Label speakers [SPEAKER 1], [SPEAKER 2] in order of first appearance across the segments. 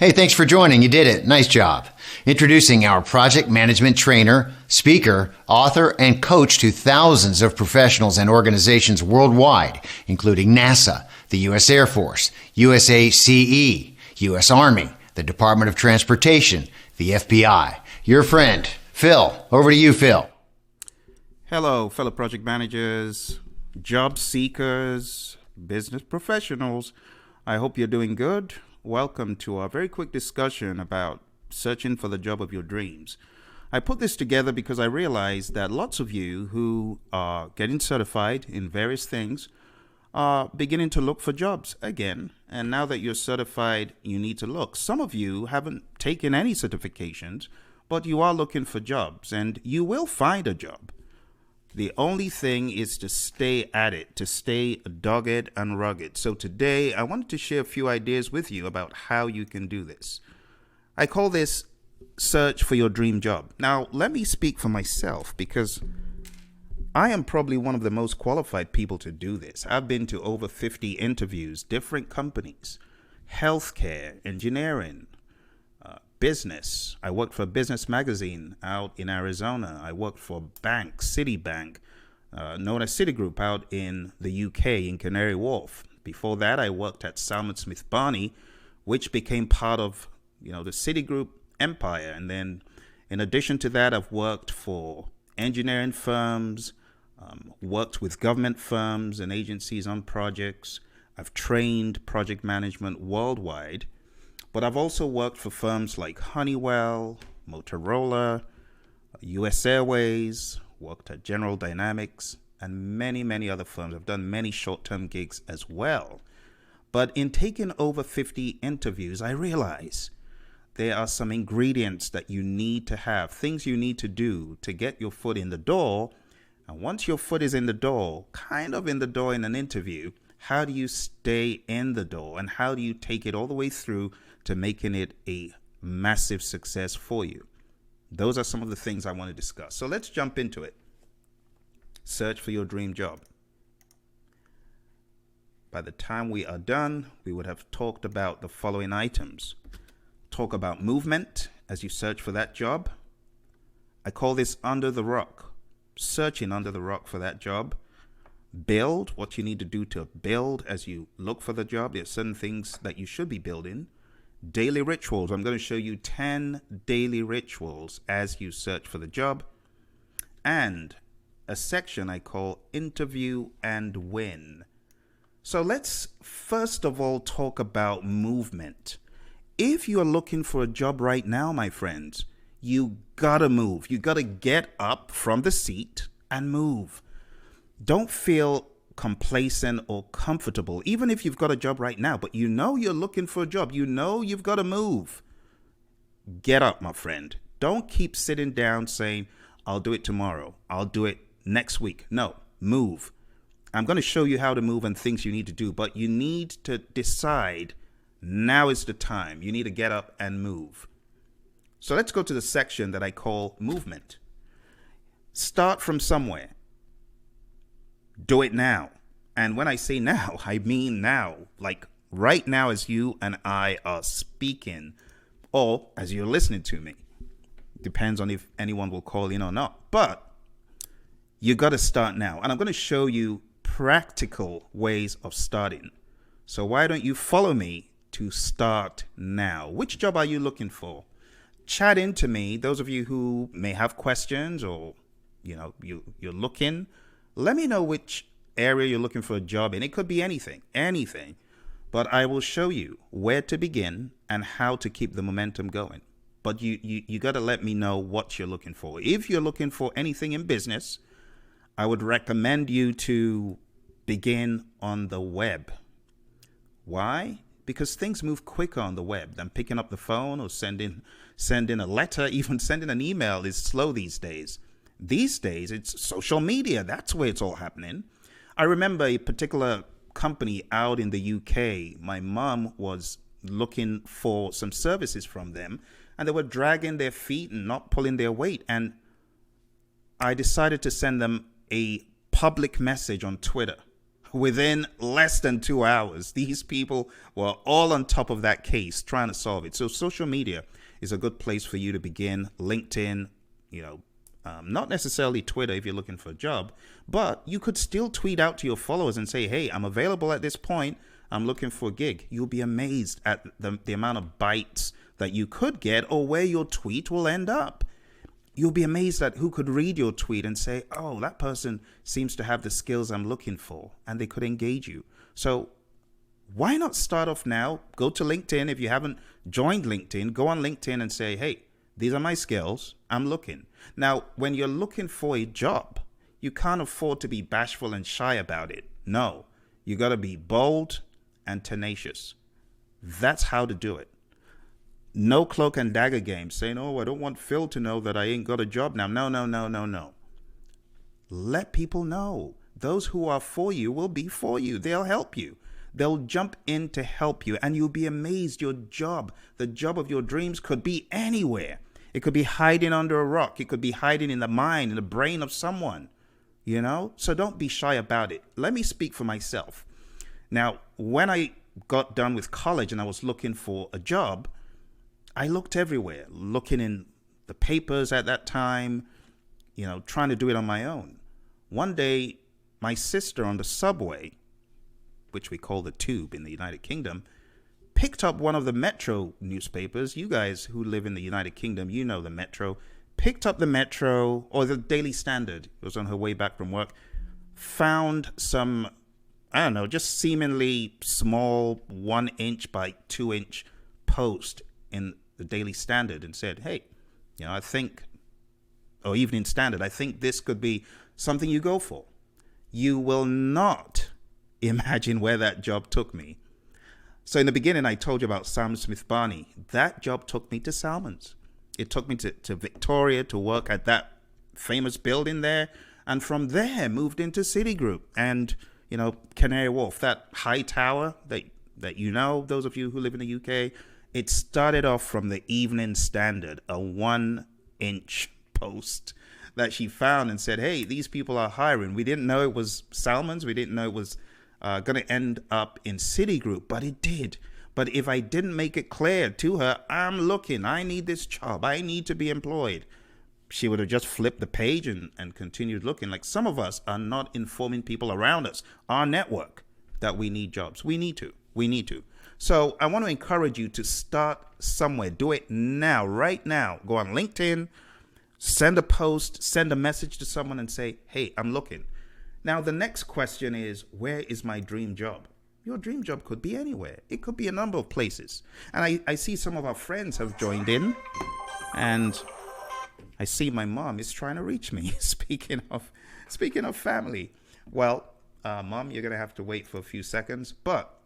[SPEAKER 1] Hey, thanks for joining. You did it. Nice job. Introducing our project management trainer, speaker, author, and coach to thousands of professionals and organizations worldwide, including NASA, the U.S. Air Force, USACE, U.S. Army, the Department of Transportation, the FBI. Your friend, Phil. Over to you, Phil.
[SPEAKER 2] Hello, fellow project managers, job seekers, business professionals. I hope you're doing good. Welcome to our very quick discussion about searching for the job of your dreams. I put this together because I realized that lots of you who are getting certified in various things are beginning to look for jobs again. And now that you're certified, you need to look. Some of you haven't taken any certifications, but you are looking for jobs, and you will find a job. The only thing is to stay at it, to stay dogged and rugged. So today, I wanted to share a few ideas with you about how you can do this. I call this search for your dream job. Now, let me speak for myself because I am probably one of the most qualified people to do this. I've been to over 50 interviews, different companies, healthcare, engineering, business. I worked for a business magazine out in Arizona. I worked for bank, Citibank, known as Citigroup out in the UK in Canary Wharf. Before that, I worked at Salmon Smith Barney, which became part of, the Citigroup empire. And then in addition to that, I've worked for engineering firms, worked with government firms and agencies on projects. I've trained project management worldwide. But I've also worked for firms like Honeywell, Motorola, US Airways, worked at General Dynamics, and many, many other firms. I've done many short-term gigs as well. But in taking over 50 interviews, I realize there are some ingredients that you need to have, things you need to do to get your foot in the door. And once your foot is in the door, kind of in the door in an interview, how do you stay in the door and how do you take it all the way through to making it a massive success for you? Those are some of the things I want to discuss. So let's jump into it. Search for your dream job. By the time we are done, we would have talked about the following items. Talk about movement as you search for that job. I call this under the rock. Searching under the rock for that job. Build what you need to do to build as you look for the job. There are certain things that you should be building. Daily rituals. I'm going to show you 10 daily rituals as you search for the job. And a section I call interview and win. So let's first of all talk about movement. If you are looking for a job right now, my friends, you gotta move. You gotta get up from the seat and move. Don't feel complacent or comfortable, even if you've got a job right now, but you're looking for a job. You've got to move. Get up, my friend. Don't keep sitting down saying, I'll do it tomorrow. I'll do it next week. No, move. I'm going to show you how to move and things you need to do, but you need to decide now is the time. You need to get up and move. So let's go to the section that I call movement. Start from somewhere. Do it now. And when I say now, I mean now. Like right now as you and I are speaking, or as you're listening to me. Depends on if anyone will call in or not. But you got to start now. And I'm going to show you practical ways of starting. So why don't you follow me to start now? Which job are you looking for? Chat into me. Those of you who may have questions or, you're looking. Let me know which area you're looking for a job in. It could be anything. But I will show you where to begin and how to keep the momentum going. But you got to let me know what you're looking for. If you're looking for anything in business, I would recommend you to begin on the web. Why? Because things move quicker on the web than picking up the phone or sending a letter. Even sending an email is slow these days. These days, it's social media. That's where it's all happening. I remember a particular company out in the UK. My mom was looking for some services from them, and they were dragging their feet and not pulling their weight. And I decided to send them a public message on Twitter. Within less than 2 hours, these people were all on top of that case trying to solve it. So social media is a good place for you to begin. LinkedIn, not necessarily Twitter if you're looking for a job, but you could still tweet out to your followers and say, hey, I'm available at this point. I'm looking for a gig. You'll be amazed at the amount of bites that you could get or where your tweet will end up. You'll be amazed at who could read your tweet and say, oh, that person seems to have the skills I'm looking for, and they could engage you. So why not start off now? Go to LinkedIn. If you haven't joined LinkedIn, go on LinkedIn and say, hey, these are my skills. I'm looking. Now, when you're looking for a job, you can't afford to be bashful and shy about it. No, you got to be bold and tenacious. That's how to do it. No cloak and dagger game saying, oh, I don't want Phil to know that I ain't got a job now. No. Let people know. Those who are for you will be for you. They'll help you. They'll jump in to help you, and you'll be amazed. Your job, the job of your dreams, could be anywhere. It could be hiding under a rock. It could be hiding in the mind, in the brain of someone, So don't be shy about it. Let me speak for myself. Now, when I got done with college and I was looking for a job, I looked everywhere, looking in the papers at that time, trying to do it on my own. One day, my sister on the subway, which we call the Tube in the United Kingdom, picked up one of the Metro newspapers. You guys who live in the United Kingdom, you know the Metro. Picked up the Metro or the Daily Standard. It was on her way back from work. Found some, just seemingly small 1-inch by 2-inch post in the Daily Standard and said, hey, I think, or Evening Standard, I think this could be something you go for. You will not imagine where that job took me. So in the beginning, I told you about Sam Smith Barney. That job took me to Salmons. It took me to Victoria to work at that famous building there. And from there, moved into Citigroup and, Canary Wharf, that high tower that those of you who live in the UK. It started off from the Evening Standard, a 1-inch post that she found and said, hey, these people are hiring. We didn't know it was Salmons. We didn't know it was going to end up in Citigroup, but it did. But if I didn't make it clear to her, I'm looking, I need this job, I need to be employed, she would have just flipped the page and continued looking. Like some of us are not informing people around us, our network, that we need jobs. We need to. So I want to encourage you to start somewhere. Do it now, right now. Go on LinkedIn, send a post, send a message to someone and say, hey, I'm looking. Now, the next question is, where is my dream job? Your dream job could be anywhere. It could be a number of places. And I see some of our friends have joined in, and I see my mom is trying to reach me. Speaking of family. Well, Mom, you're going to have to wait for a few seconds, but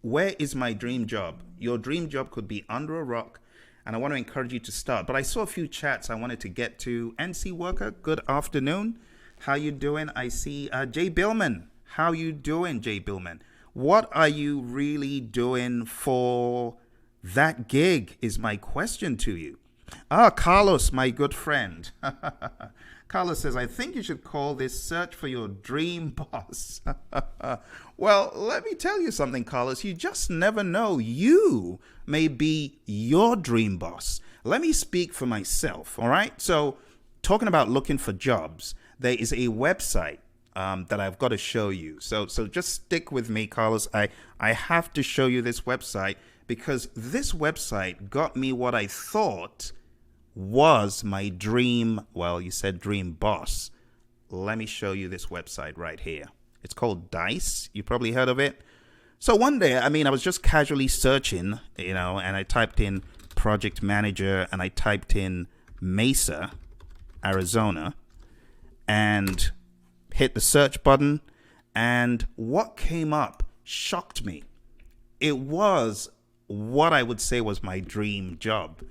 [SPEAKER 2] where is my dream job? Your dream job could be under a rock, and I want to encourage you to start. But I saw a few chats I wanted to get to. NC Worker, good afternoon. How you doing? I see Jay Billman. How you doing, Jay Billman? What are you really doing for that gig is my question to you. Carlos, my good friend. Carlos says, I think you should call this Search for Your Dream Boss. Well, let me tell you something, Carlos. You just never know. You may be your dream boss. Let me speak for myself, all right? So talking about looking for jobs, there is a website that I've got to show you. So just stick with me, Carlos. I have to show you this website because this website got me what I thought was my dream, well, you said dream boss. Let me show you this website right here. It's called Dice. You probably heard of it. So one day, I was just casually searching, and I typed in project manager and I typed in Mesa, Arizona, and hit the search button. And what came up shocked me. It was what I would say was my dream job.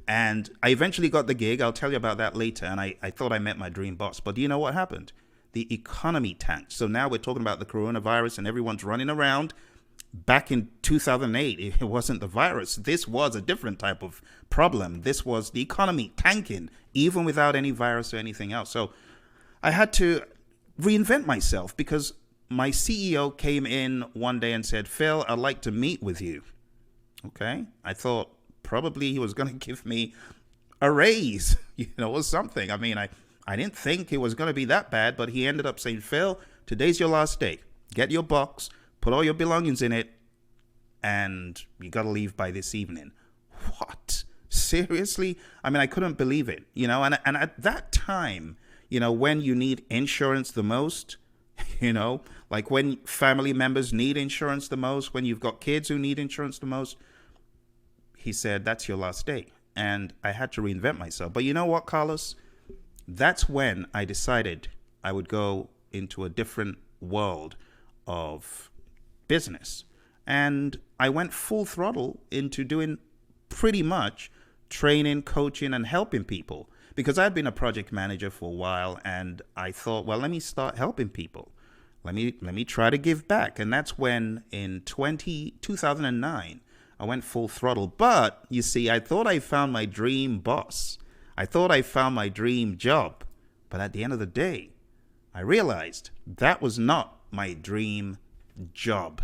[SPEAKER 2] And I eventually got the gig. I'll tell you about that later. And I thought I met my dream boss. But do you know what happened? The economy tanked. So now we're talking about the coronavirus and everyone's running around. Back in 2008, it wasn't the virus. This was a different type of problem. This was the economy tanking, even without any virus or anything else. So I had to reinvent myself because my CEO came in one day and said, Phil, I'd like to meet with you. Okay. I thought probably he was going to give me a raise, or something. I mean, I didn't think it was going to be that bad, but he ended up saying, Phil, today's your last day. Get your box, put all your belongings in it, and you got to leave by this evening. What? Seriously? I mean, I couldn't believe it, and at that time, when you need insurance the most, like when family members need insurance the most, when you've got kids who need insurance the most, he said, that's your last day. And I had to reinvent myself. But you know what, Carlos? That's when I decided I would go into a different world of business. And I went full throttle into doing pretty much training, coaching, and helping people. Because I'd been a project manager for a while, and I thought, well, let me start helping people. Let me try to give back. And that's when in 2009, I went full throttle. But you see, I thought I found my dream boss. I thought I found my dream job. But at the end of the day, I realized that was not my dream job.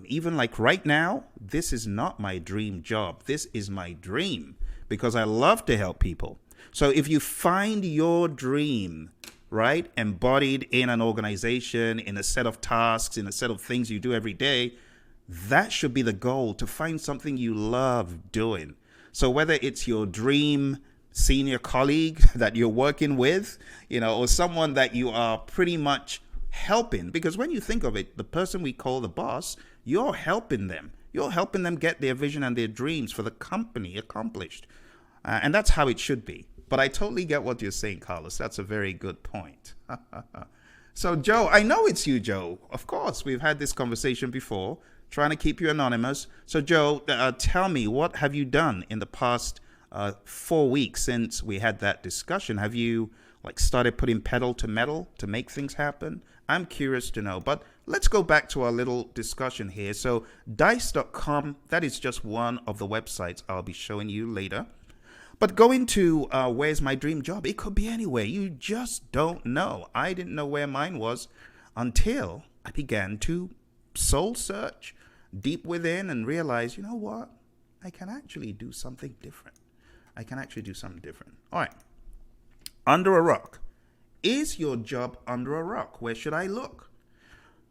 [SPEAKER 2] Even like right now, this is not my dream job. This is my dream because I love to help people. So if you find your dream, right, embodied in an organization, in a set of tasks, in a set of things you do every day, that should be the goal, to find something you love doing. So whether it's your dream senior colleague that you're working with, or someone that you are pretty much helping, because when you think of it, the person we call the boss, you're helping them. You're helping them get their vision and their dreams for the company accomplished. And that's how it should be. But I totally get what you're saying, Carlos. That's a very good point. So, Joe, I know it's you, Joe. Of course, we've had this conversation before, trying to keep you anonymous. So, Joe, tell me, what have you done in the past 4 weeks since we had that discussion? Have you started putting pedal to metal to make things happen? I'm curious to know. But let's go back to our little discussion here. So Dicecom, that is just one of the websites I'll be showing you later. But going to where's my dream job? It could be anywhere. You just don't know. I didn't know where mine was until I began to soul search deep within and realize, you know what? I can actually do something different. All right. Under a rock. Is your job under a rock? Where should I look?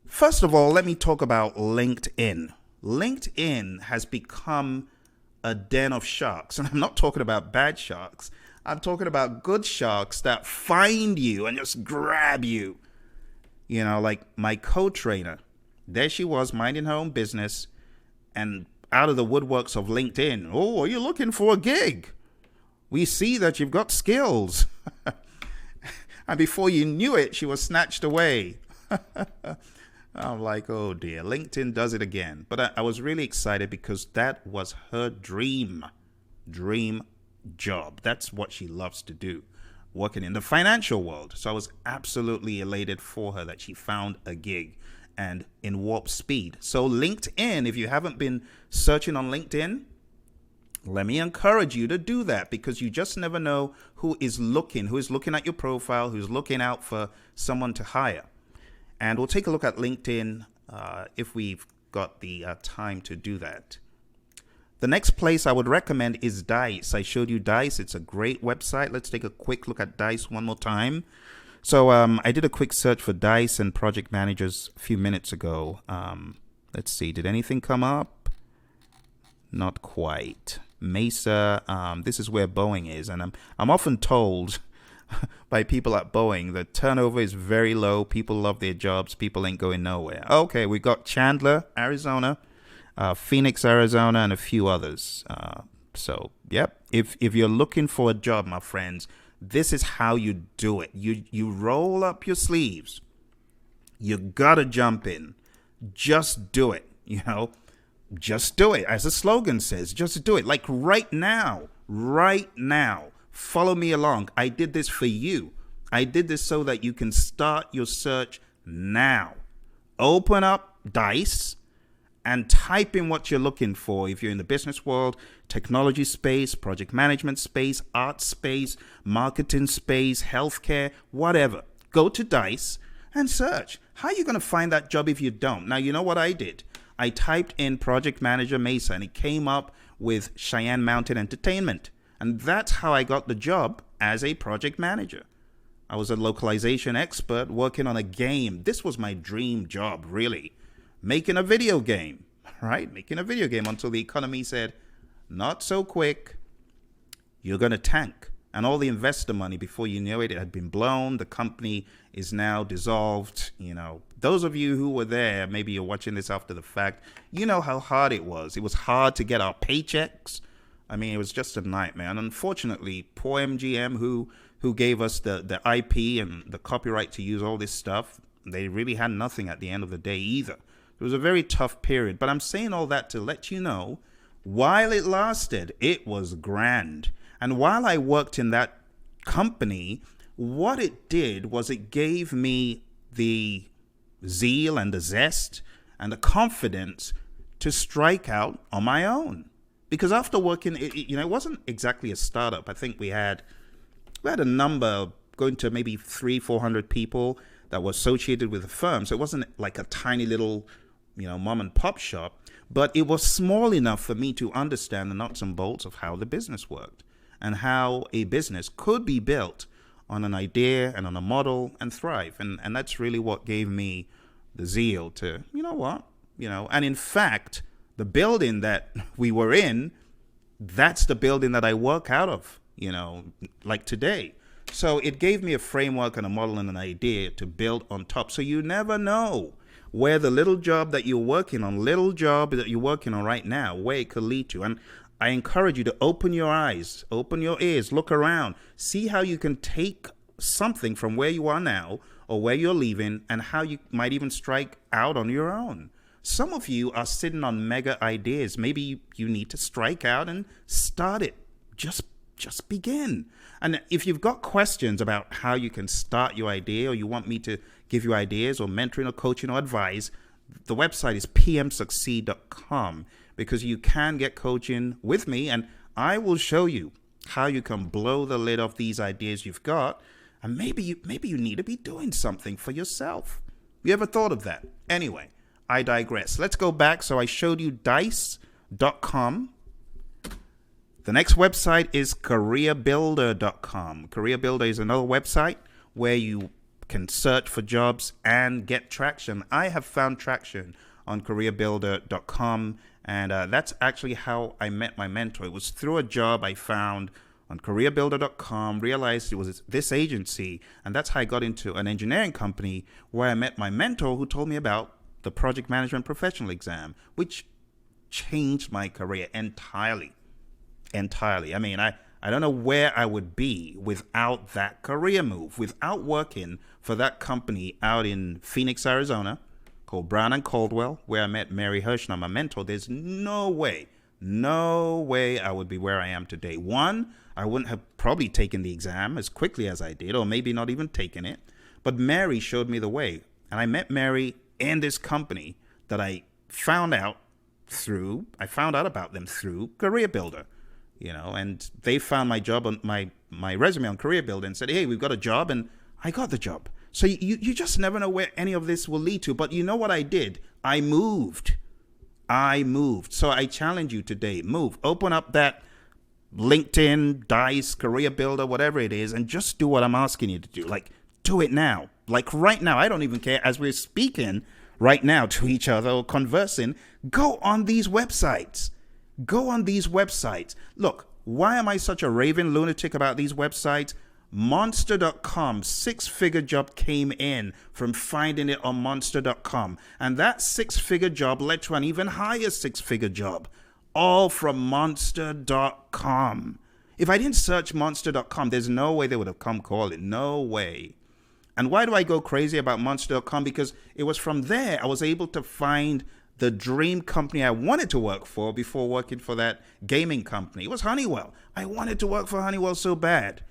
[SPEAKER 2] First of all, let me talk about LinkedIn. LinkedIn has become a den of sharks. And I'm not talking about bad sharks. I'm talking about good sharks that find you and just grab you. Like my co-trainer. There she was, minding her own business. And out of the woodworks of LinkedIn, oh, are you looking for a gig? We see that you've got skills. And before you knew it, she was snatched away. I'm like, oh dear, LinkedIn does it again. But I was really excited because that was her dream job. That's what she loves to do, working in the financial world. So I was absolutely elated for her that she found a gig, and in warp speed. So LinkedIn, if you haven't been searching on LinkedIn, let me encourage you to do that, because you just never know who is looking at your profile, who's looking out for someone to hire. And we'll take a look at LinkedIn if we've got the time to do that. The next place I would recommend is Dice. I showed you Dice. It's a great website. Let's take a quick look at Dice one more time. So I did a quick search for Dice and project managers a few minutes ago. Let's see. Did anything come up? Not quite. Mesa, this is where Boeing is, and I'm often told by people at Boeing that turnover is very low. People love their jobs. People ain't going nowhere. Okay, we got Chandler, Arizona, Phoenix, Arizona, and a few others. So, yep. If you're looking for a job, my friends, this is how you do it. You roll up your sleeves. You gotta jump in. Just do it. Just do it. As the slogan says, just do it. Like right now. Follow me along. I did this for you. I did this so that you can start your search now. Open up Dice and type in what you're looking for. If you're in the business world, technology space, project management space, art space, marketing space, healthcare, whatever. Go to Dice and search. How are you going to find that job if you don't? Now, you know what I did? I typed in Project Manager Mesa and it came up with Cheyenne Mountain Entertainment. And that's how I got the job as a project manager. I was a localization expert working on a game. This was my dream job, really. Making a video game, right? Making a video game until the economy said, not so quick. You're going to tank. And all the investor money, before you knew it, it had been blown. The company is now dissolved. You know, those of you who were there, maybe you're watching this after the fact, you know how hard it was. It was hard to get our paychecks. I mean, it was just a nightmare. And unfortunately, poor MGM, who gave us the IP and the copyright to use all this stuff, they really had nothing at the end of the day either. It was a very tough period. But I'm saying all that to let you know, while it lasted, it was grand. And while I worked in that company, what it did was it gave me the zeal and the zest and the confidence to strike out on my own. Because after working, it wasn't exactly a startup. I think we had a number going to maybe 300-400 people that were associated with the firm. So it wasn't like a tiny little, mom and pop shop, but it was small enough for me to understand the nuts and bolts of how the business worked and how a business could be built on an idea and on a model and thrive. And that's really what gave me the zeal to, and in fact, the building that we were in, that's the building that I work out of, like today. So it gave me a framework and a model and an idea to build on top. So you never know where the little job that you're working on right now, where it could lead to. And I encourage you to open your eyes, open your ears, look around, see how you can take something from where you are now or where you're leaving and how you might even strike out on your own. Some of you are sitting on mega ideas. Maybe you need to strike out and start it. Just begin. And if you've got questions about how you can start your idea, or you want me to give you ideas or mentoring or coaching or advice, the website is pmsucceed.com, because you can get coaching with me and I will show you how you can blow the lid off these ideas you've got. And maybe you need to be doing something for yourself. You ever thought of that? Anyway, I digress. Let's go back. So I showed you Dicecom. The next website is Careerbuilder.com. Careerbuilder is another website where you can search for jobs and get traction. I have found traction on Careerbuilder.com, and that's actually how I met my mentor. It was through a job I found on Careerbuilder.com, realized it was this agency, and that's how I got into an engineering company where I met my mentor, who told me about the Project Management Professional exam, which changed my career entirely. I mean, I don't know where I would be without that career move, without working for that company out in Phoenix, Arizona, called Brown and Caldwell, where I met Mary Hirschner, my mentor. There's no way I would be where I am today. One, I wouldn't have probably taken the exam as quickly as I did, or maybe not even taken it. But Mary showed me the way. And I met Mary in this company that I found out about them through Careerbuilder. And they found my job on my resume on Careerbuilder and said, hey, we've got a job, and I got the job. So you just never know where any of this will lead to. But you know what I did? I moved. So I challenge you today, move. Open up that LinkedIn, Dice, Careerbuilder, whatever it is, and just do what I'm asking you to do. Like, do it now. Like right now. I don't even care. As we're speaking right now to each other or conversing, go on these websites. Look, why am I such a raving lunatic about these websites? Monster.com, 6-figure job came in from finding it on Monster.com. And that 6-figure job led to an even higher 6-figure job, all from Monster.com. If I didn't search Monster.com, there's no way they would have come calling. No way. And why do I go crazy about Monster.com? Because it was from there I was able to find the dream company I wanted to work for before working for that gaming company. It was Honeywell. I wanted to work for Honeywell so bad.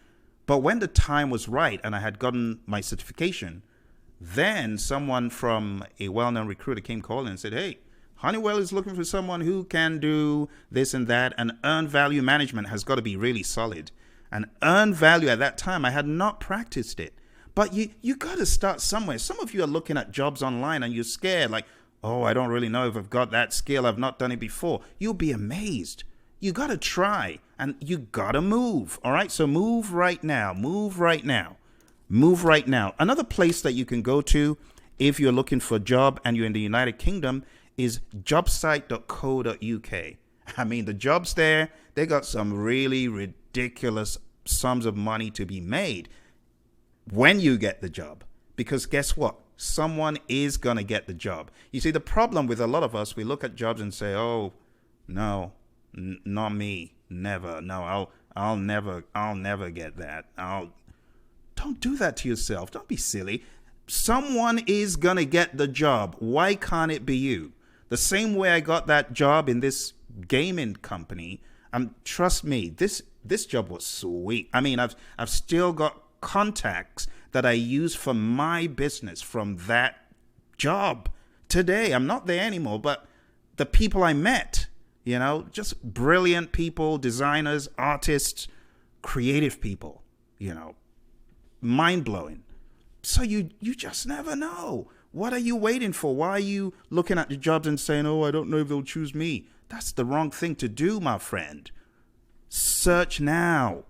[SPEAKER 2] But when the time was right and I had gotten my certification, then someone from a well-known recruiter came calling and said, hey, Honeywell is looking for someone who can do this and that, and earned value management has got to be really solid. And earned value at that time, I had not practiced it. But you got to start somewhere. Some of you are looking at jobs online and you're scared, like, oh, I don't really know if I've got that skill. I've not done it before. You'll be amazed. You got to try and you got to move. All right. So move right now. Move right now. Move right now. Another place that you can go to if you're looking for a job and you're in the United Kingdom is jobsite.co.uk. I mean, the jobs there, they got some really ridiculous sums of money to be made when you get the job. Because guess what? Someone is going to get the job. You see, the problem with a lot of us, we look at jobs and say, oh, no, not me. Never. No, I'll never get that. Don't do that to yourself. Don't be silly. Someone is going to get the job. Why can't it be you? The same way I got that job in this gaming company, trust me, this job was sweet. I mean, I've still got contacts that I use for my business from that job today. I'm not there anymore, but the people I met, just brilliant people, designers, artists, creative people, mind-blowing. So you just never know. What are you waiting for? Why are you looking at the jobs and saying, oh, I don't know if they'll choose me? That's the wrong thing to do, my friend. Search now.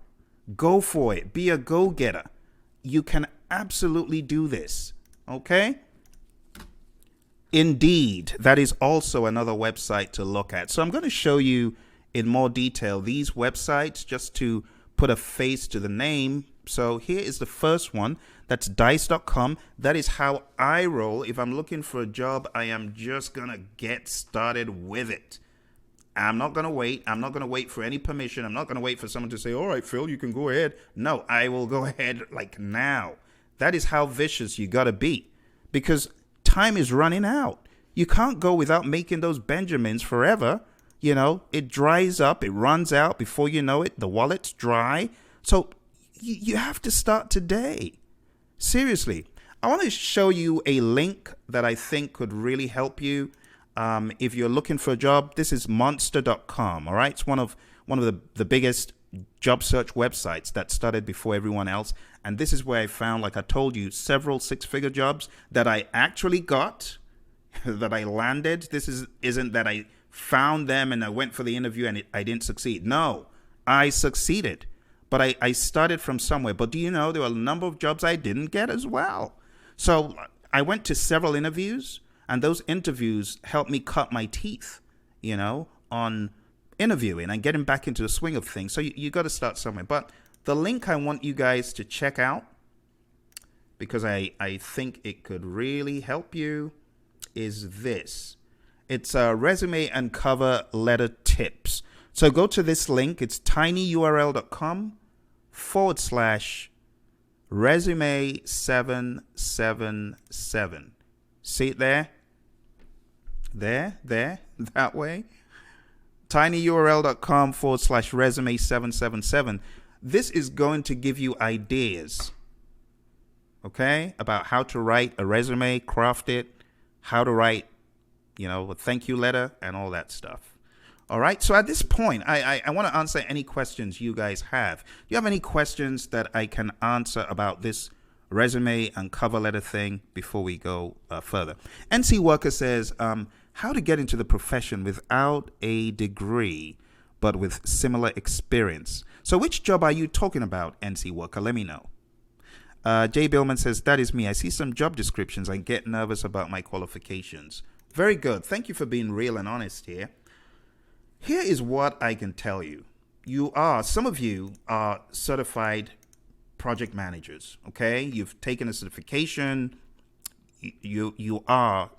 [SPEAKER 2] Go for it. Be a go-getter. You can absolutely do this. Okay? Indeed, that is also another website to look at. So I'm going to show you in more detail these websites just to put a face to the name. So here is the first one. That's Dicecom. That is how I roll. If I'm looking for a job, I am just going to get started with it. I'm not going to wait. I'm not going to wait for any permission. I'm not going to wait for someone to say, all right, Phil, you can go ahead. No, I will go ahead like now. That is how vicious you got to be, because time is running out. You can't go without making those Benjamins forever. It dries up. It runs out. Before you know it, the wallet's dry. So you have to start today. Seriously. I want to show you a link that I think could really help you. If you're looking for a job, this is Monster.com. All right. It's one of the biggest job search websites that started before everyone else. And this is where I found, like I told you, several six-figure jobs that I actually got, that I landed. This isn't that I found them and I went for the interview and I didn't succeed. No, I succeeded. But I started from somewhere. But do you know there were a number of jobs I didn't get as well? So I went to several interviews, and those interviews helped me cut my teeth, on interviewing and getting back into the swing of things. So you got to start somewhere. But the link I want you guys to check out, because I think it could really help you, is this. It's resume and cover letter tips. So go to this link. It's tinyurl.com/resume777. See it there? There, that way. tinyurl.com/resume777. This is going to give you ideas, okay, about how to write a resume, craft it, how to write, a thank you letter and all that stuff. All right. So at this point, I want to answer any questions you guys have. Do you have any questions that I can answer about this resume and cover letter thing before we go further? NC Worker says, how to get into the profession without a degree, but with similar experience. So which job are you talking about, NC Worker? Let me know. Jay Billman says, that is me. I see some job descriptions. I get nervous about my qualifications. Very good. Thank you for being real and honest here. Here is what I can tell you. Some of you are certified project managers, okay? You've taken a certification. You are,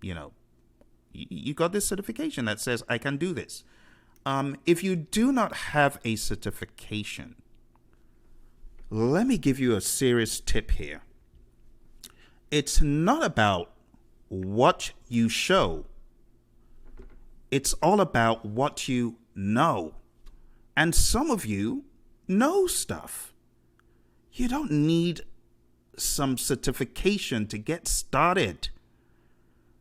[SPEAKER 2] you got this certification that says I can do this. If you do not have a certification, let me give you a serious tip here. It's not about what you show. It's all about what you know. And some of you know stuff. You don't need some certification to get started.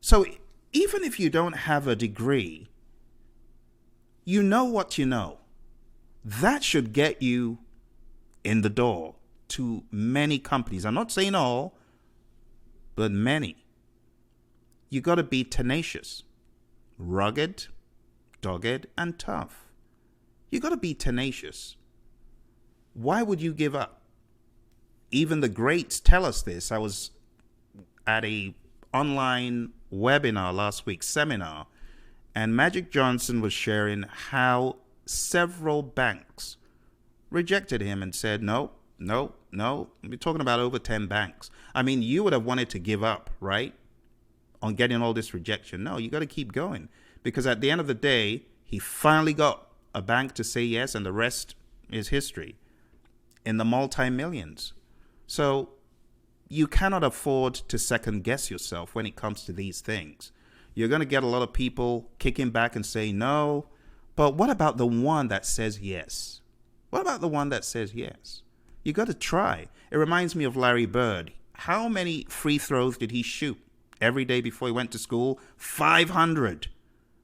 [SPEAKER 2] So even if you don't have a degree, you know what you know. That should get you in the door to many companies. I'm not saying all, but many. You got to be tenacious, rugged, dogged, and tough. You got to be tenacious. Why would you give up? Even the greats tell us this. I was at a online webinar last week, seminar, and Magic Johnson was sharing how several banks rejected him and said, no. We're talking about over 10 banks. I mean, you would have wanted to give up, right? On getting all this rejection. No, you got to keep going. Because at the end of the day, he finally got a bank to say yes, and the rest is history in the multi-millions. So you cannot afford to second guess yourself when it comes to these things. You're going to get a lot of people kicking back and saying no. But what about the one that says yes? What about the one that says yes? You got to try. It reminds me of Larry Bird. How many free throws did he shoot every day before he went to school? 500.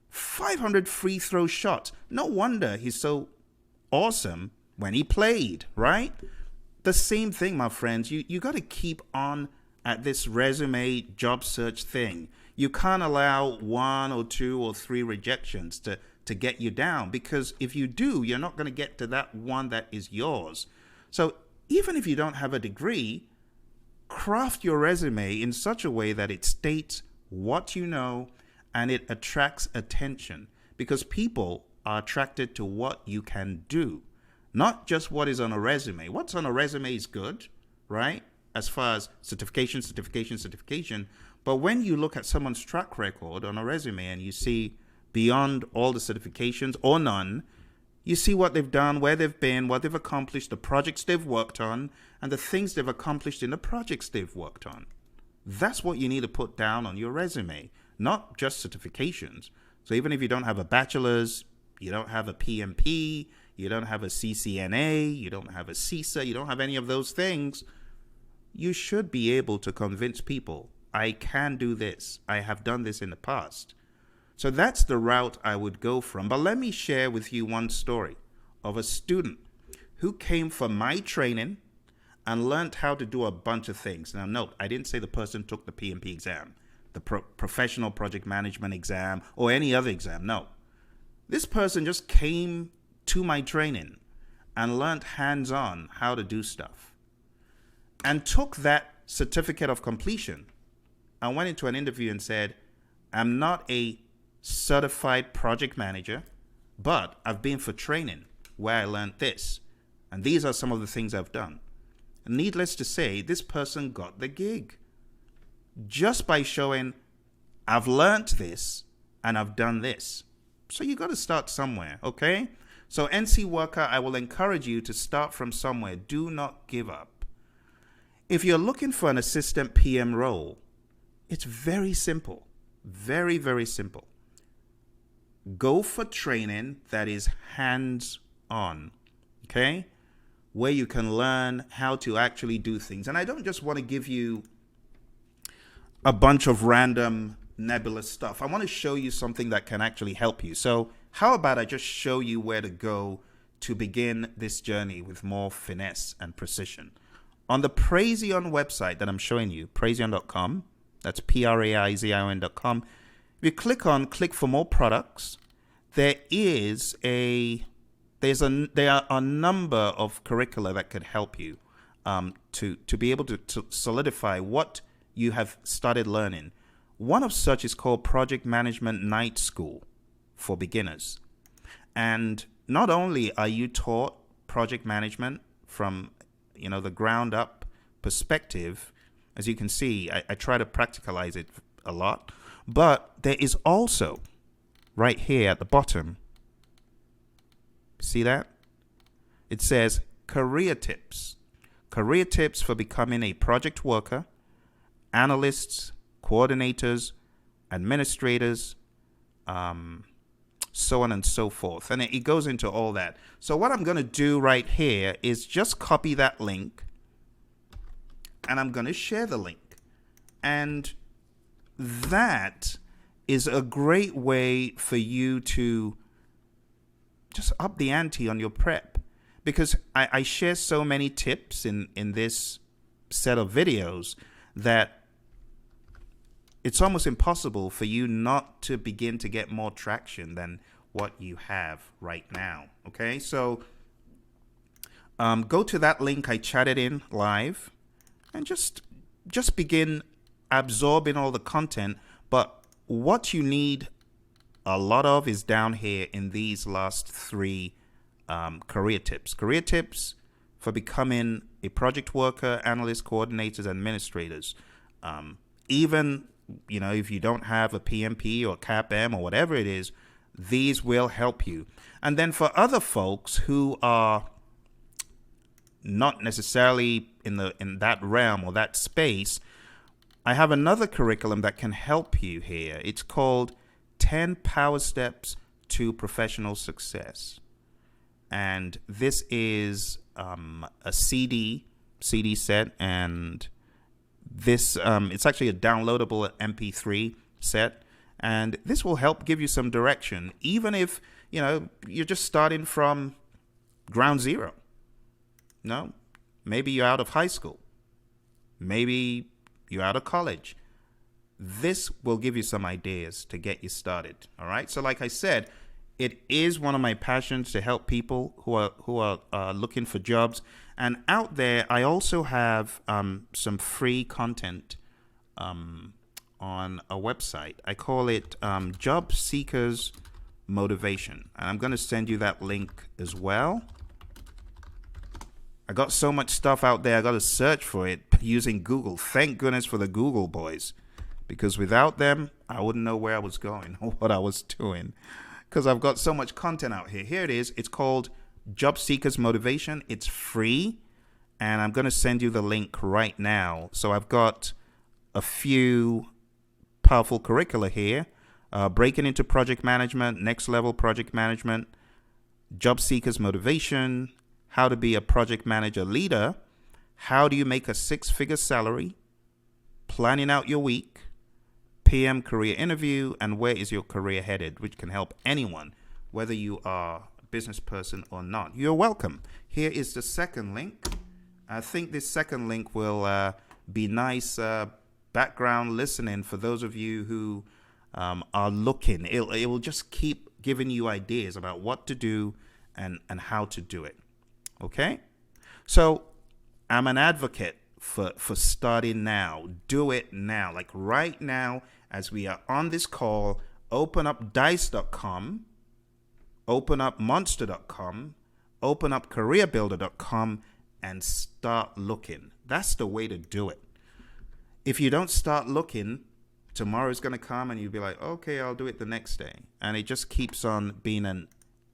[SPEAKER 2] 500 free throw shots. No wonder he's so awesome when he played, right? The same thing, my friends. You got to keep on at this resume job search thing. You can't allow 1 or 2 or 3 rejections to get you down, because if you do, you're not going to get to that one that is yours. So even if you don't have a degree, craft your resume in such a way that it states what you know and it attracts attention, because people are attracted to what you can do, not just what is on a resume. What's on a resume is good, right? As far as certification. But when you look at someone's track record on a resume and you see beyond all the certifications or none, you see what they've done, where they've been, what they've accomplished, the projects they've worked on, and the things they've accomplished in the projects they've worked on. That's what you need to put down on your resume, not just certifications. So even if you don't have a bachelor's, you don't have a PMP, you don't have a CCNA, you don't have a CISA, you don't have any of those things, you should be able to convince people, I can do this. I have done this in the past. So that's the route I would go from. But let me share with you one story of a student who came for my training and learned how to do a bunch of things. Now, note, I didn't say the person took the PMP exam, the professional project management exam, or any other exam. No. This person just came to my training and learned hands-on how to do stuff and took that certificate of completion and went into an interview and said, I'm not a certified project manager, but I've been for training where I learned this. And these are some of the things I've done. And needless to say, this person got the gig just by showing I've learned this and I've done this. So you got to start somewhere, okay? So NC worker, I will encourage you to start from somewhere. Do not give up. If you're looking for an assistant PM role, it's very simple. Very, very simple. Go for training that is hands-on, okay? Where you can learn how to actually do things. And I don't just want to give you a bunch of random nebulous stuff. I want to show you something that can actually help you. So how about I just show you where to go to begin this journey with more finesse and precision. On the Praizion website that I'm showing you, Praizion.com, that's Praizion.com. If you click for more products, there are a number of curricula that could help you to be able to solidify what you have started learning. One of such is called Project Management Night School for beginners. And not only are you taught project management from the ground up perspective, as you can see, I try to practicalize it a lot, but there is also right here at the bottom, see that? It says career tips. Career tips for becoming a project worker, analysts, coordinators, administrators, so on and so forth. And it goes into all that. So what I'm going to do right here is just copy that link and I'm going to share the link. And that is a great way for you to just up the ante on your prep, because I share so many tips in this set of videos that it's almost impossible for you not to begin to get more traction than what you have right now. Okay, so go to that link I chatted in live and just begin absorbing all the content. But what you need a lot of is down here in these last three career tips. Career tips for becoming a project worker, analyst, coordinators, administrators. Even, if you don't have a PMP or CAPM or whatever it is, these will help you. And then for other folks who are not necessarily in that realm or that space, I have another curriculum that can help you here. It's called 10 Power Steps to Professional Success. And this is a CD set, and this it's actually a downloadable MP3 set, and this will help give you some direction, even if you're just starting from ground zero. No, maybe you're out of high school, maybe you're out of college. This will give you some ideas to get you started. All right. So like I said, it is one of my passions to help people who are looking for jobs. And out there, I also have some free content on a website. I call it Job Seekers Motivation. And I'm going to send you that link as well. I got so much stuff out there, I got to search for it using Google. Thank goodness for the Google boys, because without them, I wouldn't know where I was going or what I was doing, because I've got so much content out here. Here it is. It's called Job Seekers Motivation. It's free, and I'm going to send you the link right now. So I've got a few powerful curricula here. Breaking into project management, next level project management, Job Seekers Motivation, how to be a project manager leader, how do you make a 6-figure salary, planning out your week, PM career interview, and where is your career headed, which can help anyone, whether you are a business person or not. You're welcome. Here is the second link. I think this second link will be nice background listening for those of you who are looking. It will just keep giving you ideas about what to do and how to do it. Okay? So I'm an advocate for starting now. Do it now. Like right now, as we are on this call, open up Dicecom, open up Monster.com, open up Careerbuilder.com, and start looking. That's the way to do it. If you don't start looking, tomorrow's going to come and you'll be like, okay, I'll do it the next day. And it just keeps on being an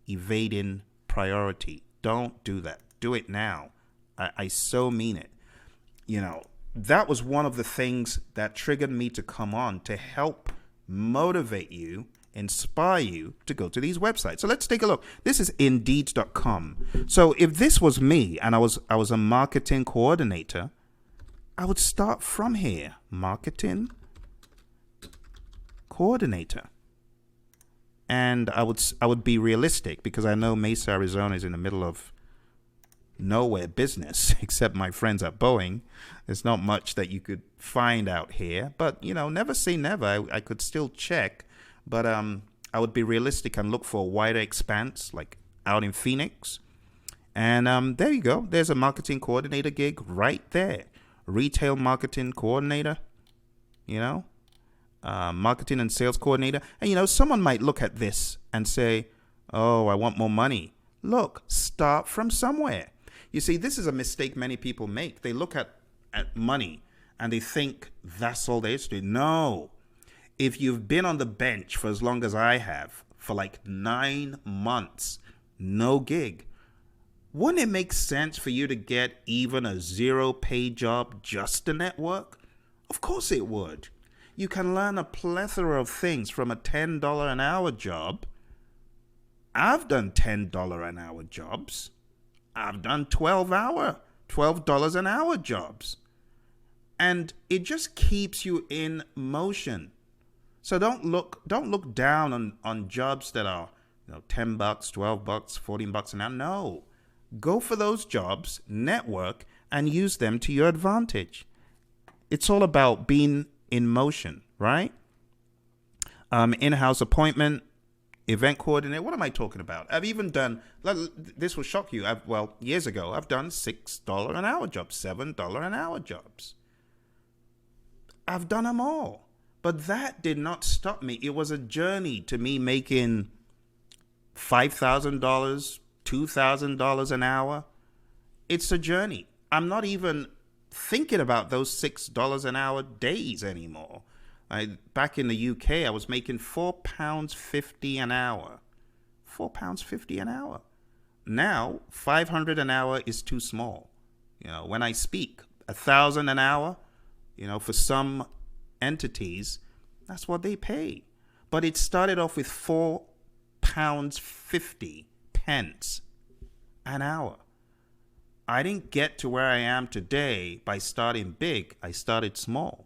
[SPEAKER 2] evading priority. Don't do that. Do it now. I so mean it. That was one of the things that triggered me to come on, to help motivate you, inspire you to go to these websites. So let's take a look. This is Indeed.com. So if this was me and I was a marketing coordinator, I would start from here. Marketing coordinator. And I would be realistic, because I know Mesa, Arizona is in the middle of nowhere business, except my friends at Boeing. There's not much that you could find out here, but never say never. I could still check, but I would be realistic and look for a wider expanse, like out in Phoenix. And there you go. There's a marketing coordinator gig right there. Retail marketing coordinator, marketing and sales coordinator. And someone might look at this and say, oh, I want more money. Look, start from somewhere. You see, this is a mistake many people make. They look at money and they think that's all there is to it. No. If you've been on the bench for as long as I have, for like 9 months, no gig, wouldn't it make sense for you to get even a 0-pay job just to network? Of course it would. You can learn a plethora of things from a $10 an hour job. I've done $10 an hour jobs. I've done $12 an hour jobs. And it just keeps you in motion. So don't look down on jobs that are $10, $12, $14 an hour. No. Go for those jobs, network, and use them to your advantage. It's all about being in motion, right? In-house appointment, event coordinator. What am I talking about? I've even done, this will shock you. Years ago, I've done $6 an hour jobs, $7 an hour jobs. I've done them all. But that did not stop me. It was a journey to me making $5,000, $2,000 an hour. It's a journey. I'm not even thinking about those $6 an hour days anymore. Back in the UK, I was making £4.50 an hour. £4.50 an hour. Now, 500 an hour is too small. When I speak, 1,000 an hour, for some entities, that's what they pay. But it started off with £4.50 an hour. I didn't get to where I am today by starting big. I started small.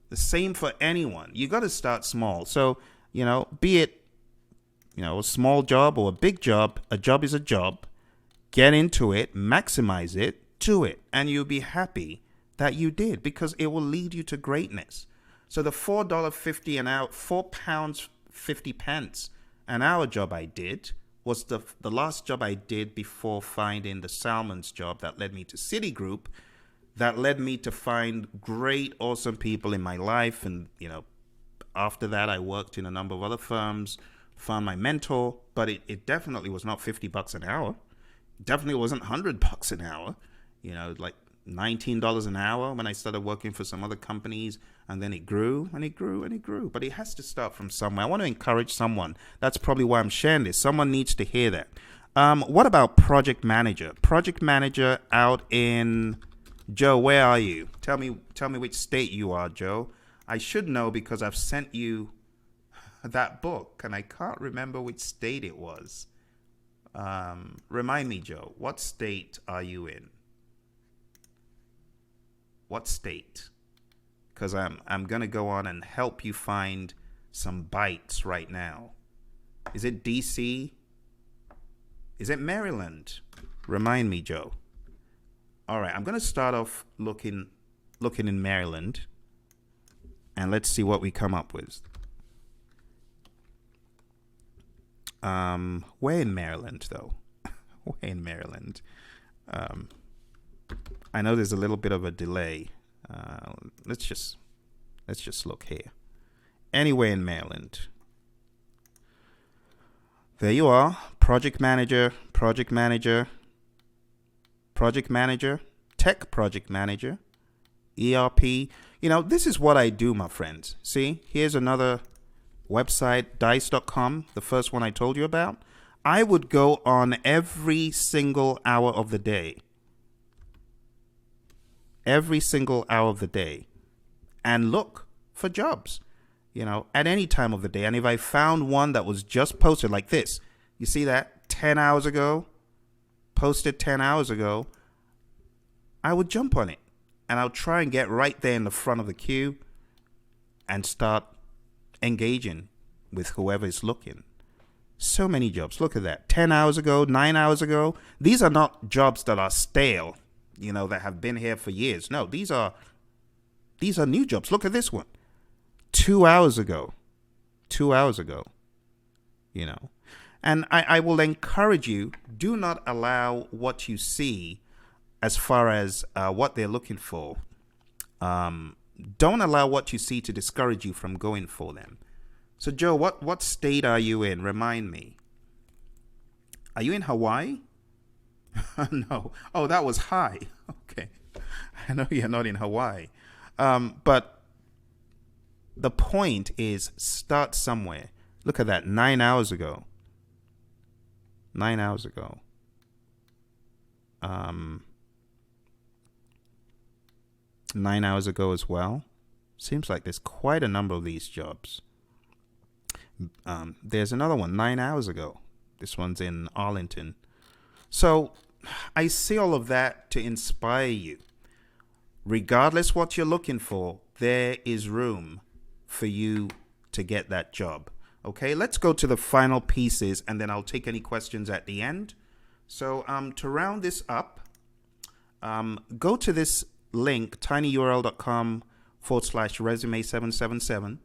[SPEAKER 2] The same for anyone. You got to start small. So, be it, a small job or a big job, a job is a job. Get into it, maximize it, do it, and you'll be happy that you did, because it will lead you to greatness. So the $4.50 an hour, £4.50 an hour job I did was the last job I did before finding the Salmon's job that led me to Citigroup, that led me to find great, awesome people in my life. And, after that, I worked in a number of other firms, found my mentor, but it definitely was not $50 an hour. Definitely wasn't $100 an hour, like $19 an hour when I started working for some other companies, and then it grew and it grew and it grew. But it has to start from somewhere. I want to encourage someone. That's probably why I'm sharing this. Someone needs to hear that. What about project manager? Project manager out in, Joe, where are you? Tell me which state you are, Joe. I should know because I've sent you that book and I can't remember which state it was. Remind me, Joe, what state are you in? What state? Because I'm going to go on and help you find some bites right now. Is it DC? Is it Maryland? Remind me, Joe. All right, I'm going to start off looking in Maryland, and let's see what we come up with. Where in Maryland, though? Where in Maryland? I know there's a little bit of a delay. Let's just look here. Anywhere in Maryland. There you are. Project manager, tech project manager, ERP. This is what I do, my friends. See, here's another website, Dicecom, the first one I told you about. I would go on every single hour of the day. Every single hour of the day. And look for jobs, at any time of the day. And if I found one that was just posted like this, you see that 10 hours ago, posted 10 hours ago, I would jump on it. And I'll try and get right there in the front of the queue and start engaging with whoever is looking. So many jobs. Look at that. 10 hours ago, 9 hours ago. These are not jobs that are stale, that have been here for years. No, these are new jobs. Look at this one. 2 hours ago. 2 hours ago. And I will encourage you, do not allow what you see as far as what they're looking for. Don't allow what you see to discourage you from going for them. So, Joe, what state are you in? Remind me. Are you in Hawaii? No. Oh, that was high. Okay. I know you're not in Hawaii. But the point is, start somewhere. Look at that. 9 hours ago. 9 hours ago. 9 hours ago as well. Seems like there's quite a number of these jobs. There's another one 9 hours ago. This one's in Arlington. So I see all of that to inspire you. Regardless what you're looking for, there is room for you to get that job. Okay, let's go to the final pieces and then I'll take any questions at the end. So to round this up, go to this link, tinyurl.com/resume777.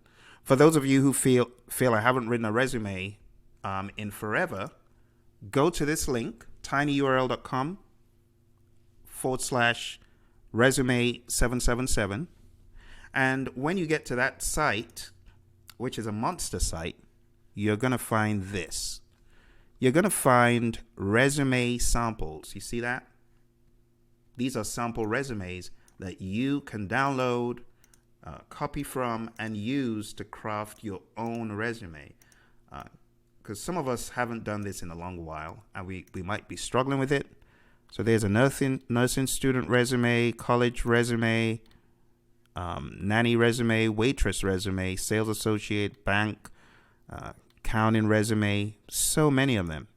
[SPEAKER 2] For those of you who feel I haven't written a resume in forever, go to this link, tinyurl.com/resume777. And when you get to that site, which is a monster site, you're going to find this. You're going to find resume samples. You see that? These are sample resumes that you can download, copy from, and use to craft your own resume. Because some of us haven't done this in a long while, and we might be struggling with it. So there's a nursing student resume, college resume, nanny resume, waitress resume, sales associate, bank, accounting resume, so many of them.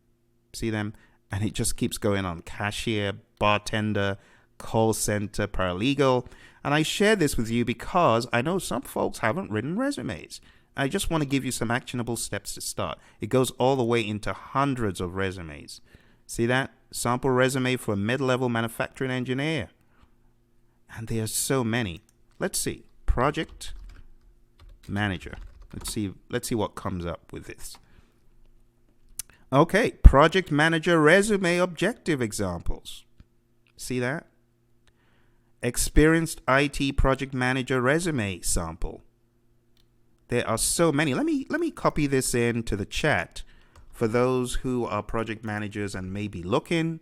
[SPEAKER 2] See them? And it just keeps going on. Cashier, bartender, call center, paralegal. And I share this with you because I know some folks haven't written resumes. I just want to give you some actionable steps to start. It goes all the way into hundreds of resumes. See that? Sample resume for a mid-level manufacturing engineer. And there are so many. Let's see. Project manager. Let's see what comes up with this. Okay, project manager resume objective examples. See that? Experienced IT project manager resume sample. There are so many. Let me copy this into the chat for those who are project managers and may be looking.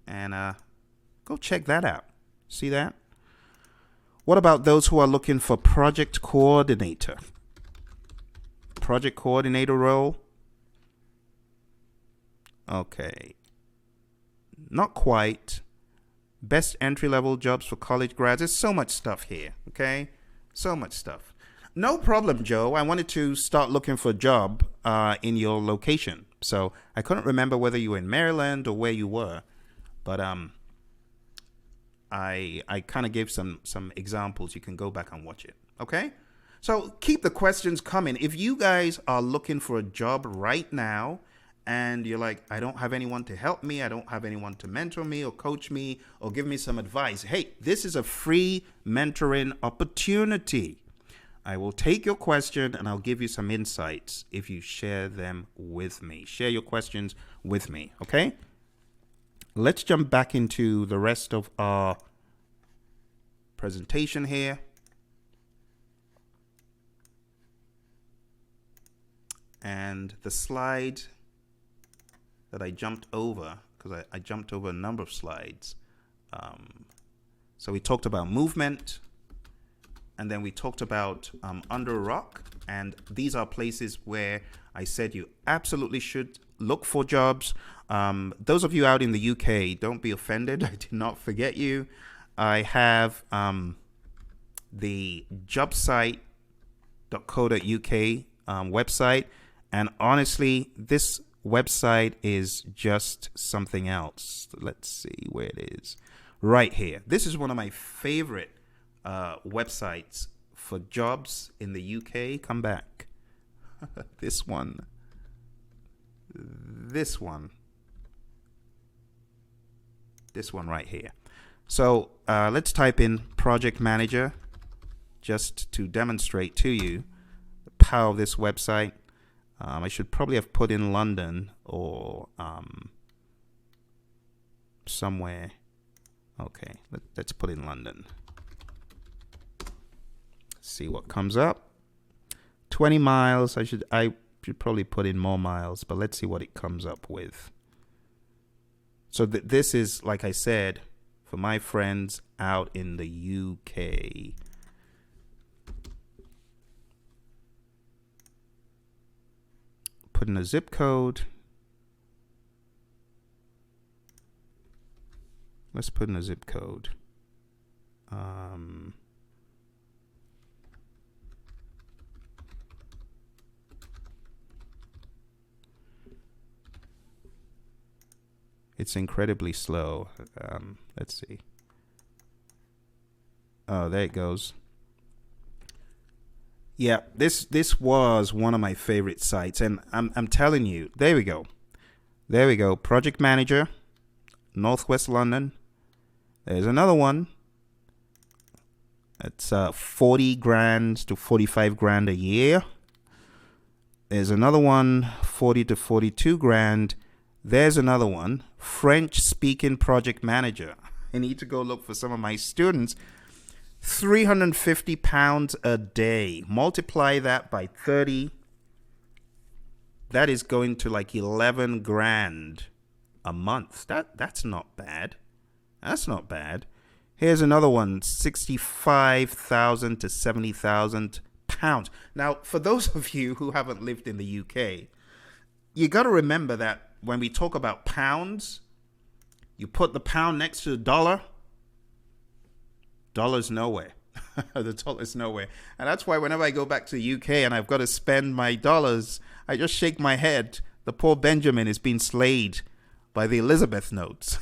[SPEAKER 2] And go check that out. See that? What about those who are looking for project coordinator? Project coordinator role? Okay. Not quite. Best entry-level jobs for college grads. There's so much stuff here, okay? So much stuff. No problem, Joe. I wanted to start looking for a job in your location. So I couldn't remember whether you were in Maryland or where you were. But I kind of gave some examples. You can go back and watch it, okay? So keep the questions coming. If you guys are looking for a job right now and you're like, I don't have anyone to help me, I don't have anyone to mentor me or coach me or give me some advice, hey, this is a free mentoring opportunity. I will take your question and I'll give you some insights if you share them with me. Share your questions with me, okay? Let's jump back into the rest of our presentation here. And the slide that I jumped over, because I jumped over a number of slides. So we talked about movement, and then we talked about under a rock. And these are places where I said you absolutely should look for jobs. Those of you out in the UK, don't be offended. I did not forget you. I have the jobsite.co.uk website. And honestly, this website is just something else. Let's see where it is. Right here. This is one of my favorite websites for jobs in the UK. Come back. This one. This one right here. So let's type in project manager just to demonstrate to you the power of this website. I should probably have put in London or somewhere. Okay, let's put in London. See what comes up. 20 miles. I should probably put in more miles, but let's see what it comes up with. So this is, like I said, for my friends out in the UK. Put in a zip code. Let's put in a zip code. It's incredibly slow. Let's see. Oh, there it goes. Yeah, this was one of my favorite sites, and I'm telling you, there we go. There we go. Project manager, Northwest London. There's another one. It's 40 grand to 45 grand a year. There's another one, 40 to 42 grand. There's another one, French speaking project manager. I need to go look for some of my students. £350 a day. Multiply that by 30. That is going to like 11 grand a month. That's not bad. That's not bad. Here's another one, 65,000 to 70,000 pounds. Now, for those of you who haven't lived in the UK, you got to remember that when we talk about pounds, you put the pound next to the dollar, dollar's nowhere. The dollar's nowhere. And that's why whenever I go back to the UK and I've got to spend my dollars, I just shake my head. The poor Benjamin is being slayed by the Elizabeth notes.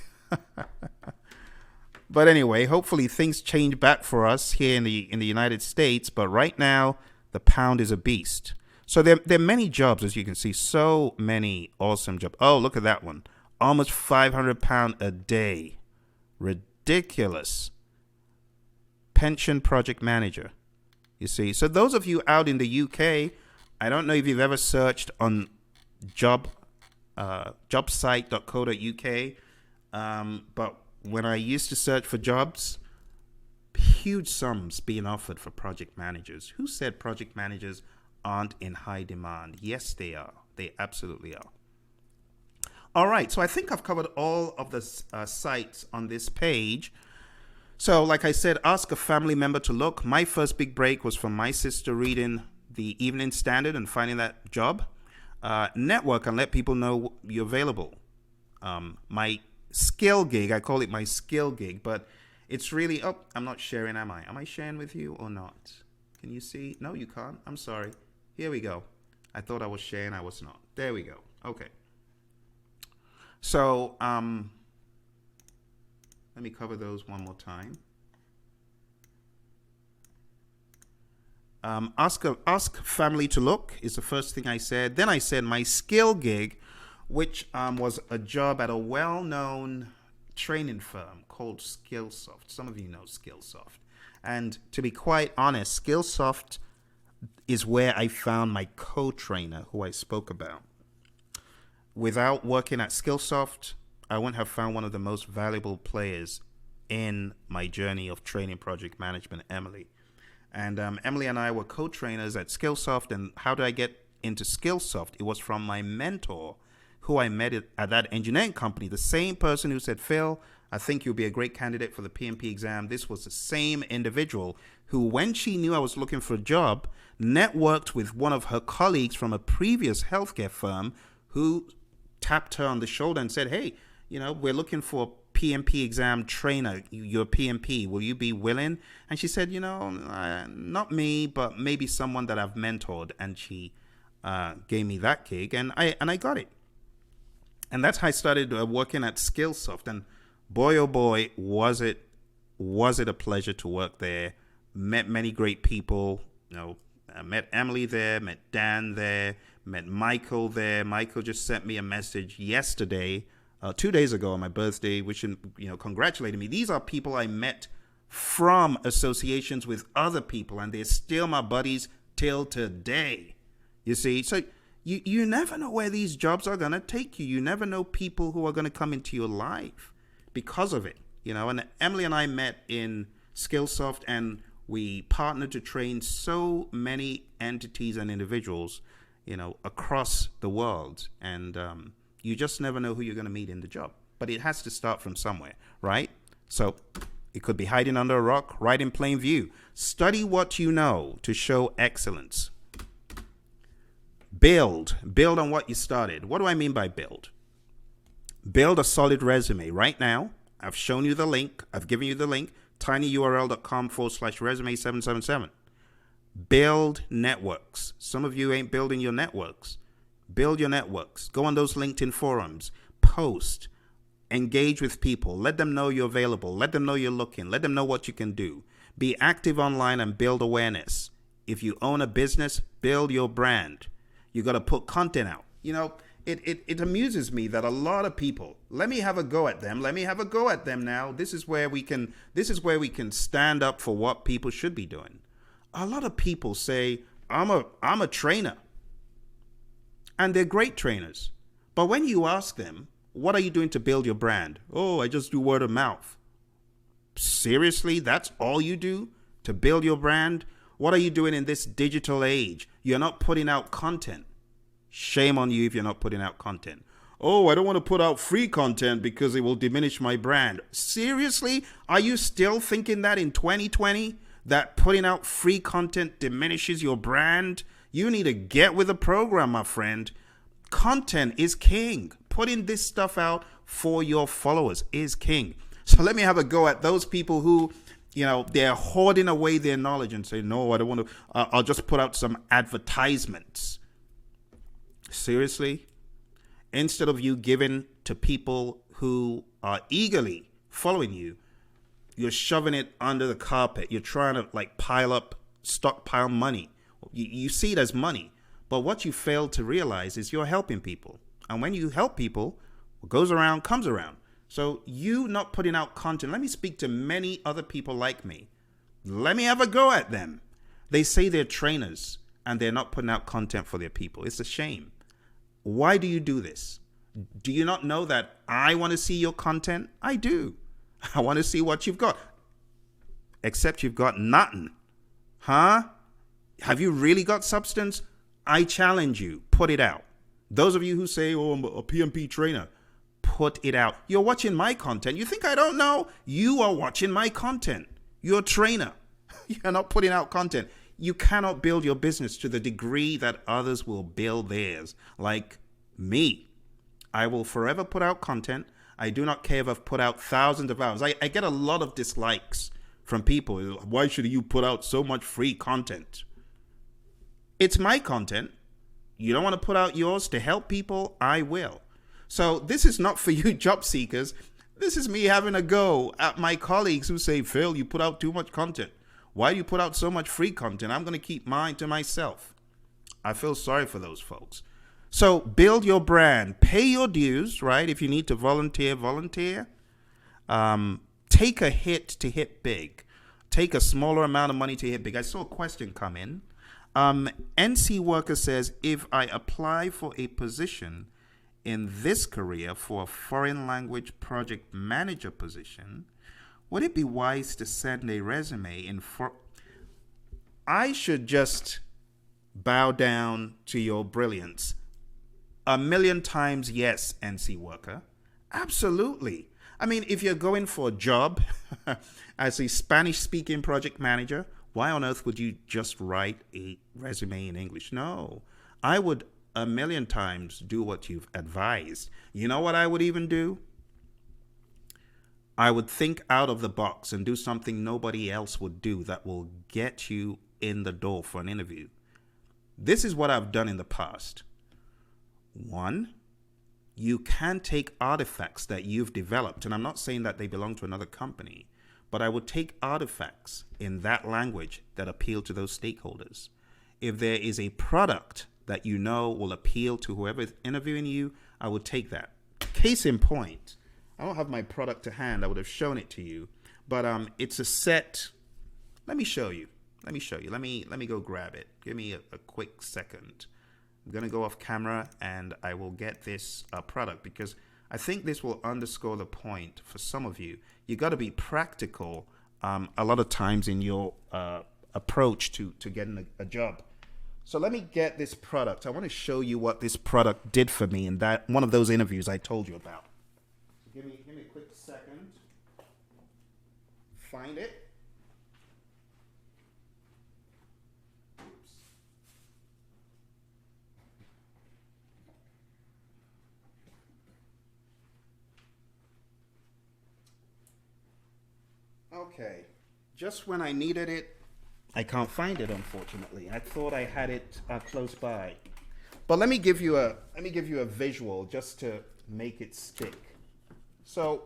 [SPEAKER 2] But anyway, hopefully things change back for us here in the United States. But right now, the pound is a beast. So there are many jobs, as you can see, so many awesome jobs. Oh, look at that one. Almost £500 a day. Ridiculous. Pension project manager. You see, so those of you out in the UK, I don't know if you've ever searched on jobsite.co.uk, but when I used to search for jobs, huge sums being offered for project managers. Who said project managers aren't in high demand? Yes, they are. They absolutely are. All right, so I think I've covered all of the sites on this page. So like I said, ask a family member to look. My first big break was from my sister reading the Evening Standard and finding that job. Network and let people know you're available. My skill gig, I call it my skill gig, but it's really, I'm not sharing, am I? Am I sharing with you or not? Can you see? No, you can't. I'm sorry. Here we go. I thought I was sharing, I was not. There we go. Okay. So, let me cover those one more time. Ask family to look is the first thing I said. Then I said my skill gig, which was a job at a well-known training firm called Skillsoft. Some of you know Skillsoft. And to be quite honest, Skillsoft is where I found my co-trainer who I spoke about. Without working at Skillsoft, I wouldn't have found one of the most valuable players in my journey of training project management, Emily. And Emily and I were co-trainers at Skillsoft. And how did I get into Skillsoft? It was from my mentor, who I met at that engineering company, the same person who said, Phil, I think you'll be a great candidate for the PMP exam. This was the same individual who, when she knew I was looking for a job, networked with one of her colleagues from a previous healthcare firm who tapped her on the shoulder and said, hey, we're looking for a PMP exam trainer. You're PMP. Will you be willing? And she said, not me, but maybe someone that I've mentored. And she gave me that gig, and I got it. And that's how I started working at Skillsoft. And boy, oh boy, was it a pleasure to work there. Met many great people. I met Emily there, met Dan there, met Michael there. Michael just sent me a message yesterday, 2 days ago on my birthday, wishing, congratulating me. These are people I met from associations with other people, and they're still my buddies till today. You see, so you never know where these jobs are going to take you. You never know people who are going to come into your life because of it, And Emily and I met in Skillsoft, and we partnered to train so many entities and individuals, across the world. And you just never know who you're going to meet in the job. But it has to start from somewhere, right? So it could be hiding under a rock, right in plain view. Study what you know to show excellence. Build on what you started. What do I mean by build? Build a solid resume. Right now, I've shown you the link. I've given you the link, tinyurl.com/resume777. Build networks. Some of you ain't building your networks. Build your networks. Go on those LinkedIn forums. Post. Engage with people. Let them know you're available. Let them know you're looking. Let them know what you can do. Be active online and build awareness. If you own a business, build your brand. You got to put content out. it amuses me that a lot of people, let me have a go at them. Let me have a go at them now. This is where we can stand up for what people should be doing. A lot of people say, I'm a trainer. And they're great trainers. But when you ask them, what are you doing to build your brand? Oh, I just do word of mouth. Seriously? That's all you do to build your brand? What are you doing in this digital age? You're not putting out content. Shame on you if you're not putting out content. Oh, I don't want to put out free content because it will diminish my brand. Seriously? Are you still thinking that in 2020? That putting out free content diminishes your brand? You need to get with the program, my friend. Content is king. Putting this stuff out for your followers is king. So let me have a go at those people who, they're hoarding away their knowledge and say, no, I don't want to, I'll just put out some advertisements. Seriously? Instead of you giving to people who are eagerly following you, you're shoving it under the carpet. You're trying to stockpile money. You see it as money. But what you fail to realize is you're helping people. And when you help people, what goes around comes around. So you not putting out content. Let me speak to many other people like me. Let me have a go at them. They say they're trainers and they're not putting out content for their people. It's a shame. Why do you do this? Do you not know that I want to see your content? I do. I want to see what you've got. Except you've got nothing. Huh? Have you really got substance? I challenge you. Put it out. Those of you who say, oh, I'm a PMP trainer, put it out. You're watching my content. You think I don't know? You are watching my content. You're a trainer. You're not putting out content. You cannot build your business to the degree that others will build theirs. Like me. I will forever put out content. I do not care if I've put out thousands of hours. I get a lot of dislikes from people. Why should you put out so much free content? It's my content. You don't want to put out yours to help people? I will. So this is not for you job seekers. This is me having a go at my colleagues who say, Phil, you put out too much content. Why do you put out so much free content? I'm going to keep mine to myself. I feel sorry for those folks. So build your brand. Pay your dues, right? If you need to volunteer. Take a hit to hit big. Take a smaller amount of money to hit big. I saw a question come in. NC Worker says, if I apply for a position in this career for a foreign language project manager position, would it be wise to send a resume in for... I should just bow down to your brilliance. 1,000,000 times yes, NC Worker. Absolutely. I mean, if you're going for a job as a Spanish-speaking project manager, why on earth would you just write a resume in English? No, I would 1,000,000 times do what you've advised. You know what I would even do? I would think out of the box and do something nobody else would do that will get you in the door for an interview. This is what I've done in the past. 1, you can take artifacts that you've developed, and I'm not saying that they belong to another company, but I would take artifacts in that language that appeal to those stakeholders. If there is a product that you know will appeal to whoever is interviewing you, I would take that. Case in point, I don't have my product to hand. I would have shown it to you, but it's a set. Let me show you. Let me go grab it. Give me a quick second. I'm going to go off camera and I will get this product because I think this will underscore the point for some of you. You got to be practical a lot of times in your approach to getting a job. So let me get this product. I want to show you what this product did for me in that one of those interviews I told you about. Give me a quick second. Find it. Okay, just when I needed it, I can't find it, unfortunately. I thought I had it close by. But let me give you a visual just to make it stick. So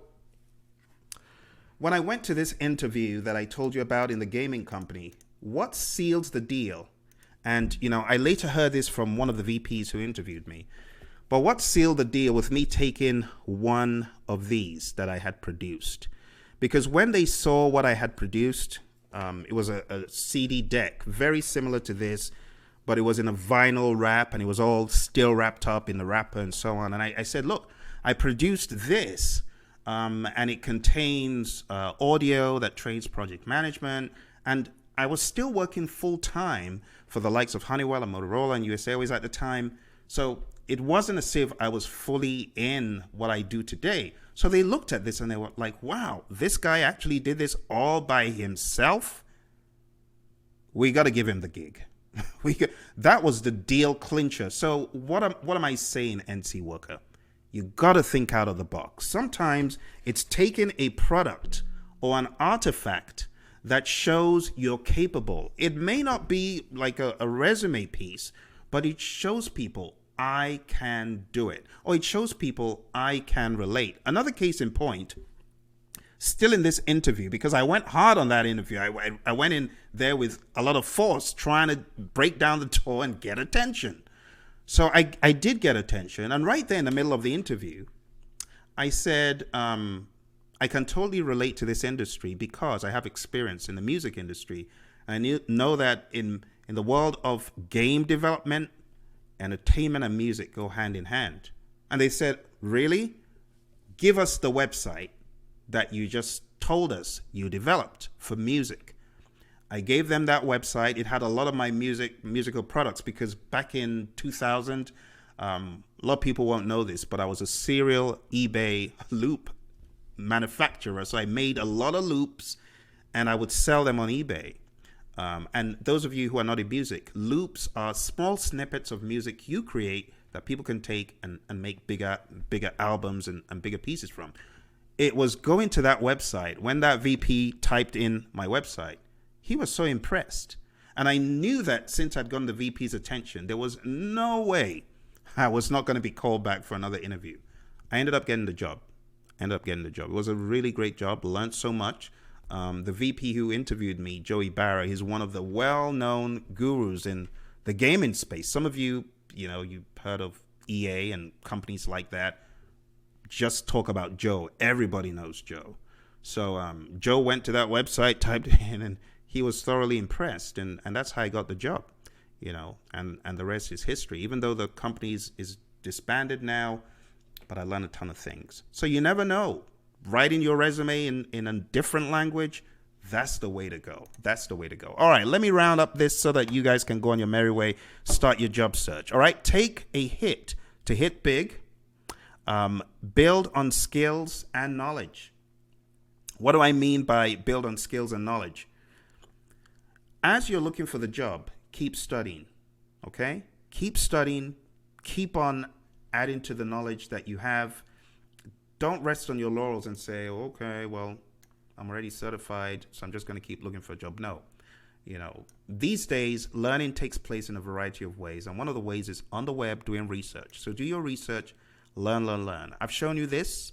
[SPEAKER 2] when I went to this interview that I told you about in the gaming company, what seals the deal? And, I later heard this from one of the VPs who interviewed me. But what sealed the deal with me taking one of these that I had produced? Because when they saw what I had produced, it was a CD deck, very similar to this, but it was in a vinyl wrap and it was all still wrapped up in the wrapper and so on. And I said, look, I produced this and it contains audio that trains project management. And I was still working full time for the likes of Honeywell and Motorola and USA Airways at the time. So it wasn't as if I was fully in what I do today. So they looked at this and they were like, wow, this guy actually did this all by himself. We got to give him the gig. That was the deal clincher. So what am I saying, NC Worker? You got to think out of the box. Sometimes it's taking a product or an artifact that shows you're capable. It may not be like a resume piece, but it shows people I can do it. Or it shows people I can relate. Another case in point, still in this interview, because I went hard on that interview. I went in there with a lot of force trying to break down the door and get attention. So I did get attention. And right there in the middle of the interview, I said, I can totally relate to this industry because I have experience in the music industry. I know that in the world of game development, entertainment and music go hand in hand. And they said, really? Give us the website that you just told us you developed for music. I gave them that website. It had a lot of my musical products because back in 2000, a lot of people won't know this, but I was a serial eBay loop manufacturer. So I made a lot of loops and I would sell them on eBay. And those of you who are not in music, loops are small snippets of music you create that people can take and make bigger albums and bigger pieces from. It was going to that website. When that VP typed in my website, he was so impressed. And I knew that since I'd gotten the VP's attention, there was no way I was not going to be called back for another interview. I ended up getting the job. It was a really great job. Learned so much. The VP who interviewed me, Joey Barra, he's one of the well-known gurus in the gaming space. Some of you, you've heard of EA and companies like that. Just talk about Joe. Everybody knows Joe. So Joe went to that website, typed it in, and he was thoroughly impressed. And that's how I got the job, and the rest is history. Even though the company is disbanded now, but I learned a ton of things. So you never know. Writing your resume in a different language, that's the way to go. All right, let me round up this so that you guys can go on your merry way, start your job search. All right, take a hit to hit big. Build on skills and knowledge. What do I mean by build on skills and knowledge? As you're looking for the job, keep studying, okay? Keep studying, keep on adding to the knowledge that you have. Don't rest on your laurels and say, okay, well, I'm already certified, so I'm just going to keep looking for a job. No. These days, learning takes place in a variety of ways. And one of the ways is on the web doing research. So do your research, learn. I've shown you this.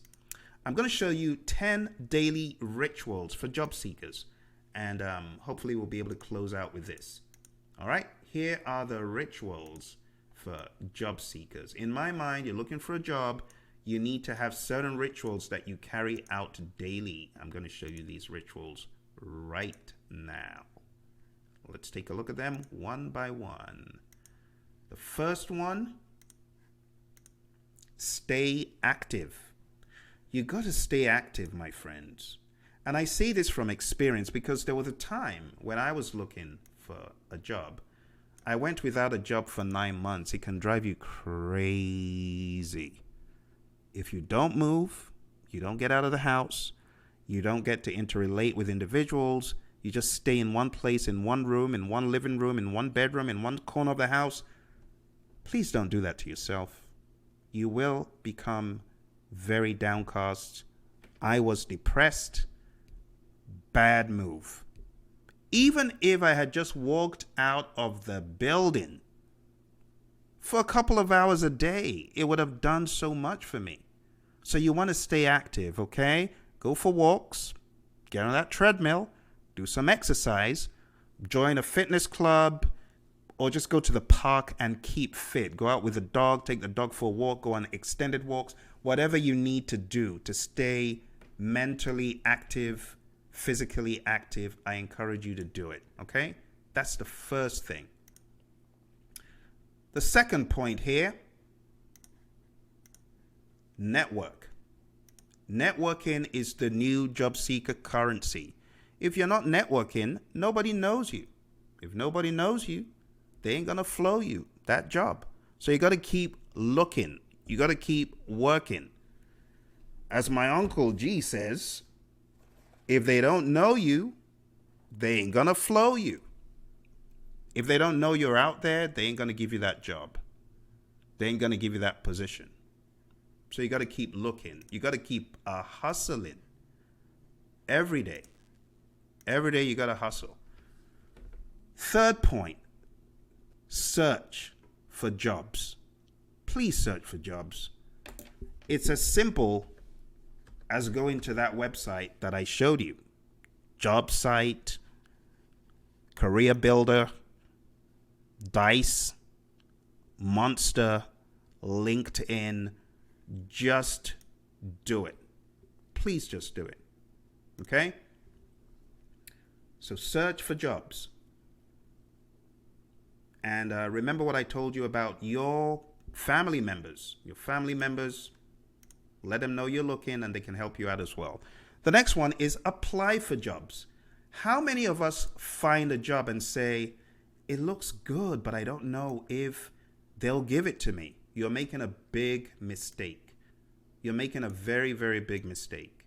[SPEAKER 2] I'm going to show you 10 daily rituals for job seekers. And hopefully we'll be able to close out with this. All right, here are the rituals for job seekers. In my mind, you're looking for a job. You need to have certain rituals that you carry out daily. I'm going to show you these rituals right now. Let's take a look at them one by one. The first one, stay active. You got to stay active, my friends. And I say this from experience because there was a time when I was looking for a job. I went without a job for 9 months. It can drive you crazy. If you don't move, you don't get out of the house, you don't get to interrelate with individuals, you just stay in one place, in one room, in one living room, in one bedroom, in one corner of the house, please don't do that to yourself. You will become very downcast. I was depressed. Bad move. Even if I had just walked out of the building for a couple of hours a day, it would have done so much for me. So you want to stay active, okay? Go for walks, get on that treadmill, do some exercise, join a fitness club, or just go to the park and keep fit. Go out with the dog, take the dog for a walk, go on extended walks, whatever you need to do to stay mentally active, physically active, I encourage you to do it, okay? That's the first thing. The second point here, network. Networking is the new job seeker currency. If you're not networking, nobody knows you. If nobody knows you, they ain't gonna flow you that job. So you gotta keep looking. You gotta keep working. As my Uncle G says, if they don't know you, they ain't gonna flow you. If they don't know you're out there, they ain't gonna give you that job. They ain't gonna give you that position. So you gotta keep looking. You gotta keep hustling every day. Every day you gotta hustle. Third point, search for jobs. Please search for jobs. It's as simple as going to that website that I showed you. Jobsite, Careerbuilder, Dice, Monster, LinkedIn. Just do it. Please just do it. Okay? So search for jobs. And remember what I told you about your family members. Your family members, let them know you're looking and they can help you out as well. The next one is apply for jobs. How many of us find a job and say, it looks good, but I don't know if they'll give it to me? You're making a big mistake. You're making a very, very big mistake.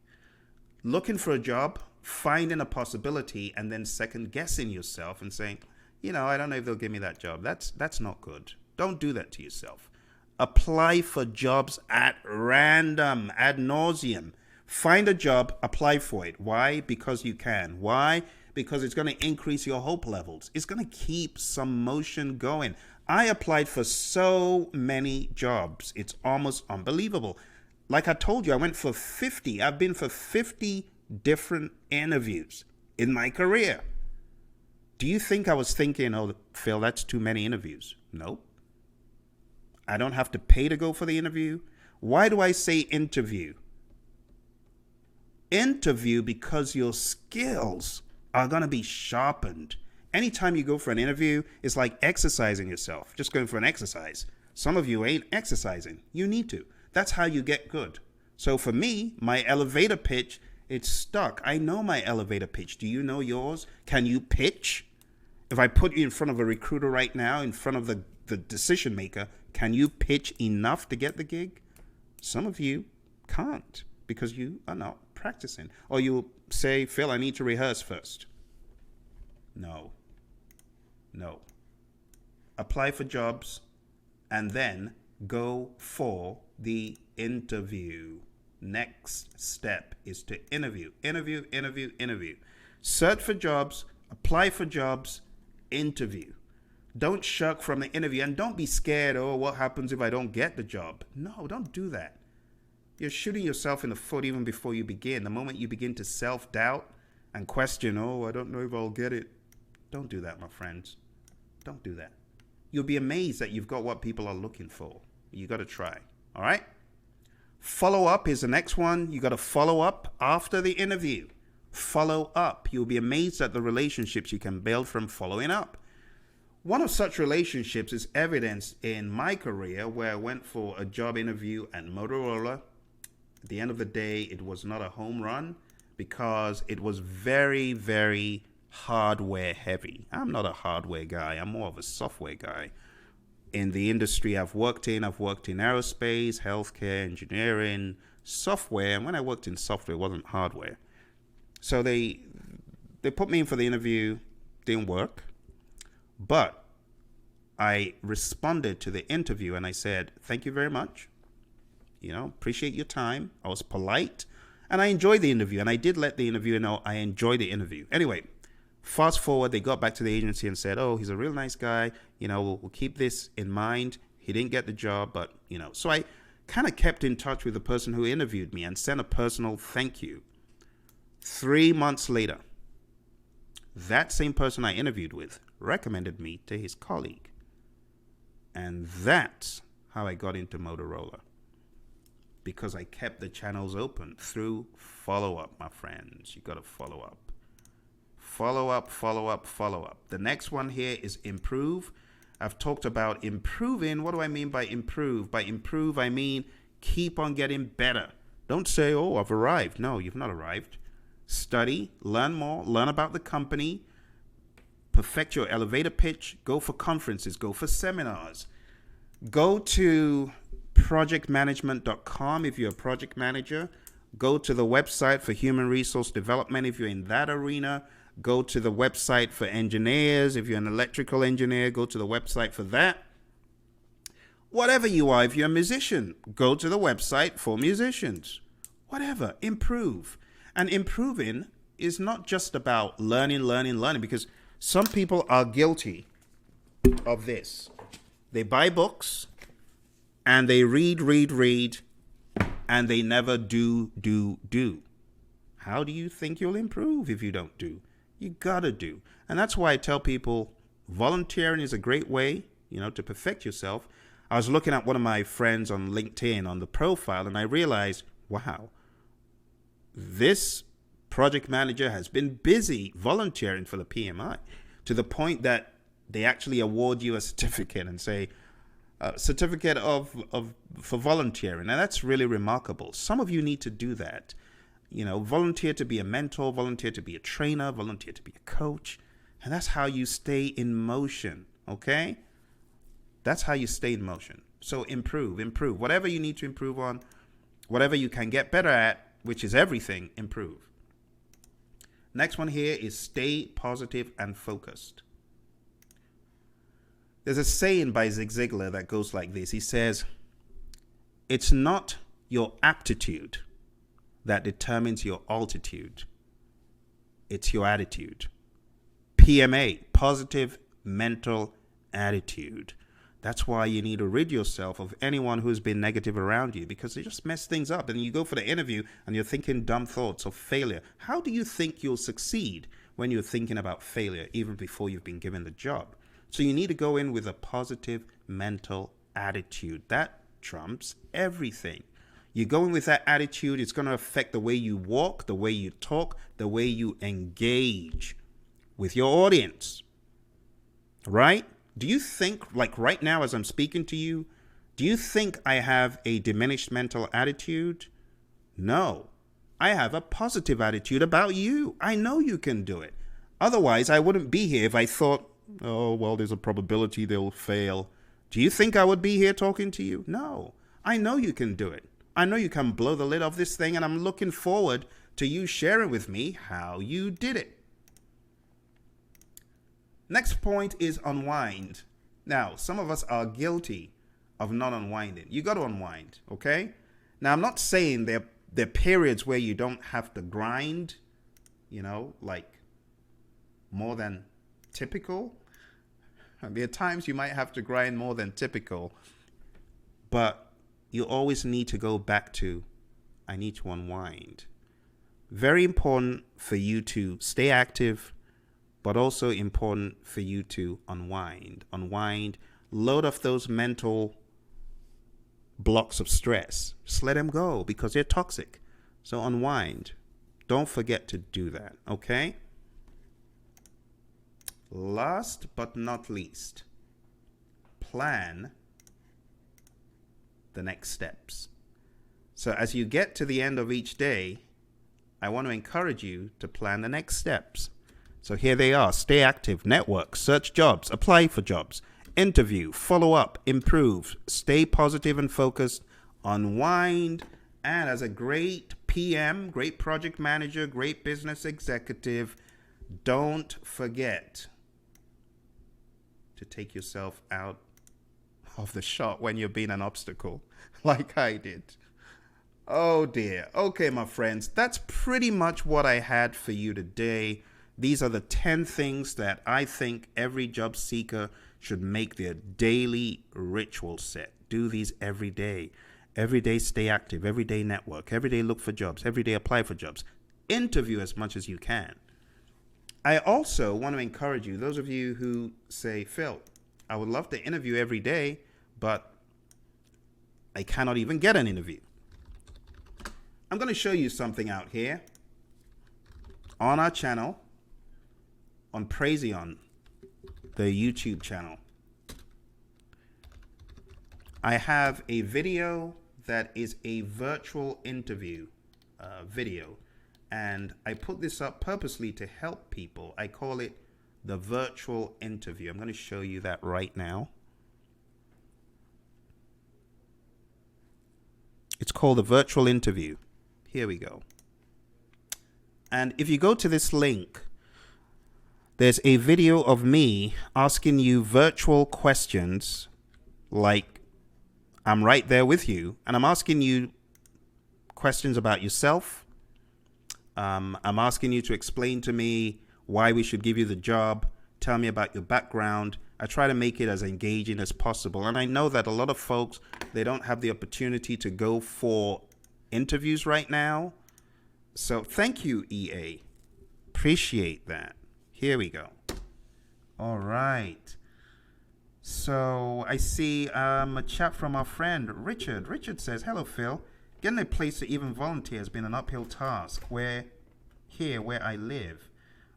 [SPEAKER 2] Looking for a job, finding a possibility, and then second guessing yourself and saying, I don't know if they'll give me that job. That's not good. Don't do that to yourself. Apply for jobs at random, ad nauseum. Find a job, apply for it. Why? Because you can. Why? Because it's going to increase your hope levels. It's going to keep some motion going. I applied for so many jobs. It's almost unbelievable. Like I told you, I went for 50. I've been for 50 different interviews in my career. Do you think I was thinking, oh, Phil, that's too many interviews? Nope. I don't have to pay to go for the interview. Why do I say interview? Interview because your skills are going to be sharpened. Anytime you go for an interview, it's like exercising yourself, just going for an exercise. Some of you ain't exercising. You need to. That's how you get good. So for me, my elevator pitch, it's stuck. I know my elevator pitch. Do you know yours? Can you pitch? If I put you in front of a recruiter right now, in front of the decision maker, can you pitch enough to get the gig? Some of you can't because you are not practicing. Or you say, Phil, I need to rehearse first. No. Apply for jobs and then go for the interview. Next step is to interview. Search for jobs, apply for jobs, interview. Don't shirk from the interview and don't be scared, oh, what happens if I don't get the job? No, don't do that. You're shooting yourself in the foot even before you begin. The moment you begin to self-doubt and question, oh, I don't know if I'll get it. Don't do that, my friends. Don't do that. You'll be amazed that you've got what people are looking for. You got to try. All right? Follow up is the next one. You got to follow up after the interview. Follow up. You'll be amazed at the relationships you can build from following up. One of such relationships is evidenced in my career where I went for a job interview at Motorola. At the end of the day, it was not a home run because it was very, very hardware heavy. I'm not a hardware guy. I'm more of a software guy. In the industry I've worked in aerospace, healthcare, engineering, software. And when I worked in software, it wasn't hardware. So they put me in for the interview. Didn't work. But I responded to the interview and I said, thank you very much. Appreciate your time. I was polite and I enjoyed the interview. And I did let the interviewer know I enjoyed the interview. Anyway, fast forward, they got back to the agency and said, oh, he's a real nice guy. We'll keep this in mind. He didn't get the job, but, So I kind of kept in touch with the person who interviewed me and sent a personal thank you. 3 months later, that same person I interviewed with recommended me to his colleague. And that's how I got into Motorola. Because I kept the channels open through follow-up, my friends. You got to follow up. Follow up, follow up, follow up. The next one here is improve. I've talked about improving. What do I mean by improve? By improve, I mean keep on getting better. Don't say, oh, I've arrived. No, you've not arrived. Study, learn more, learn about the company, perfect your elevator pitch, go for conferences, go for seminars. Go to projectmanagement.com if you're a project manager. Go to the website for human resource development if you're in that arena. Go to the website for engineers. If you're an electrical engineer, go to the website for that. Whatever you are, if you're a musician, go to the website for musicians. Whatever, improve. And improving is not just about learning, because some people are guilty of this. They buy books and they read, and they never do. How do you think you'll improve if you don't do? You gotta do. And that's why I tell people volunteering is a great way, to perfect yourself. I was looking at one of my friends on LinkedIn on the profile, and I realized, wow, this project manager has been busy volunteering for the PMI to the point that they actually award you a certificate and say, certificate for volunteering. And that's really remarkable. Some of you need to do that. Volunteer to be a mentor, volunteer to be a trainer, volunteer to be a coach. And that's how you stay in motion, okay? That's how you stay in motion. So improve. Whatever you need to improve on, whatever you can get better at, which is everything, improve. Next one here is stay positive and focused. There's a saying by Zig Ziglar that goes like this. He says, it's not your aptitude that determines your altitude. It's your attitude. PMA, positive mental attitude. That's why you need to rid yourself of anyone who's been negative around you, because they just mess things up. And you go for the interview and you're thinking dumb thoughts of failure. How do you think you'll succeed when you're thinking about failure, even before you've been given the job? So you need to go in with a positive mental attitude. That trumps everything. You go in with that attitude, it's going to affect the way you walk, the way you talk, the way you engage with your audience. Right? Do you think, like right now as I'm speaking to you, do you think I have a diminished mental attitude? No. I have a positive attitude about you. I know you can do it. Otherwise, I wouldn't be here if I thought, oh, well, there's a probability they'll fail. Do you think I would be here talking to you? No. I know you can do it. I know you can blow the lid off this thing, and I'm looking forward to you sharing with me how you did it. Next point is unwind. Now, some of us are guilty of not unwinding. You got to unwind, okay? Now, I'm not saying there are periods where you don't have to grind, like more than typical. There are times you might have to grind more than typical, but you always need to go back to, I need to unwind. Very important for you to stay active, but also important for you to unwind. Unwind, load off those mental blocks of stress. Just let them go because they're toxic. So unwind. Don't forget to do that, okay? Last but not least, plan the next steps. So as you get to the end of each day, I want to encourage you to plan the next steps. So here they are. Stay active, network, search jobs, apply for jobs, interview, follow up, improve, stay positive and focused, unwind, and as a great PM, great project manager, great business executive, don't forget to take yourself out of the shot when you're being an obstacle, like I did. Oh dear. Okay, my friends, that's pretty much what I had for you today. These are the 10 things that I think every job seeker should make their daily ritual set. Do these every day. Every day stay active. Every day network. Every day look for jobs. Every day apply for jobs. Interview as much as you can. I also want to encourage you, those of you who say, Phil, I would love to interview every day, but I cannot even get an interview. I'm going to show you something out here on our channel, on Praizion, the YouTube channel. I have a video that is a virtual interview video. And I put this up purposely to help people. I call it the virtual interview. I'm going to show you that right now. It's called the virtual interview. Here we go. And if you go to this link, there's a video of me asking you virtual questions, like I'm right there with you, and I'm asking you questions about yourself. I'm asking you to explain to me why we should give you the job. Tell me about your background. I try to make it as engaging as possible. And I know that a lot of folks, they don't have the opportunity to go for interviews right now. So thank you, EA. Appreciate that. Here we go. All right. So I see a chat from our friend, Richard. Richard says, hello, Phil. Getting a place to even volunteer has been an uphill task where I live.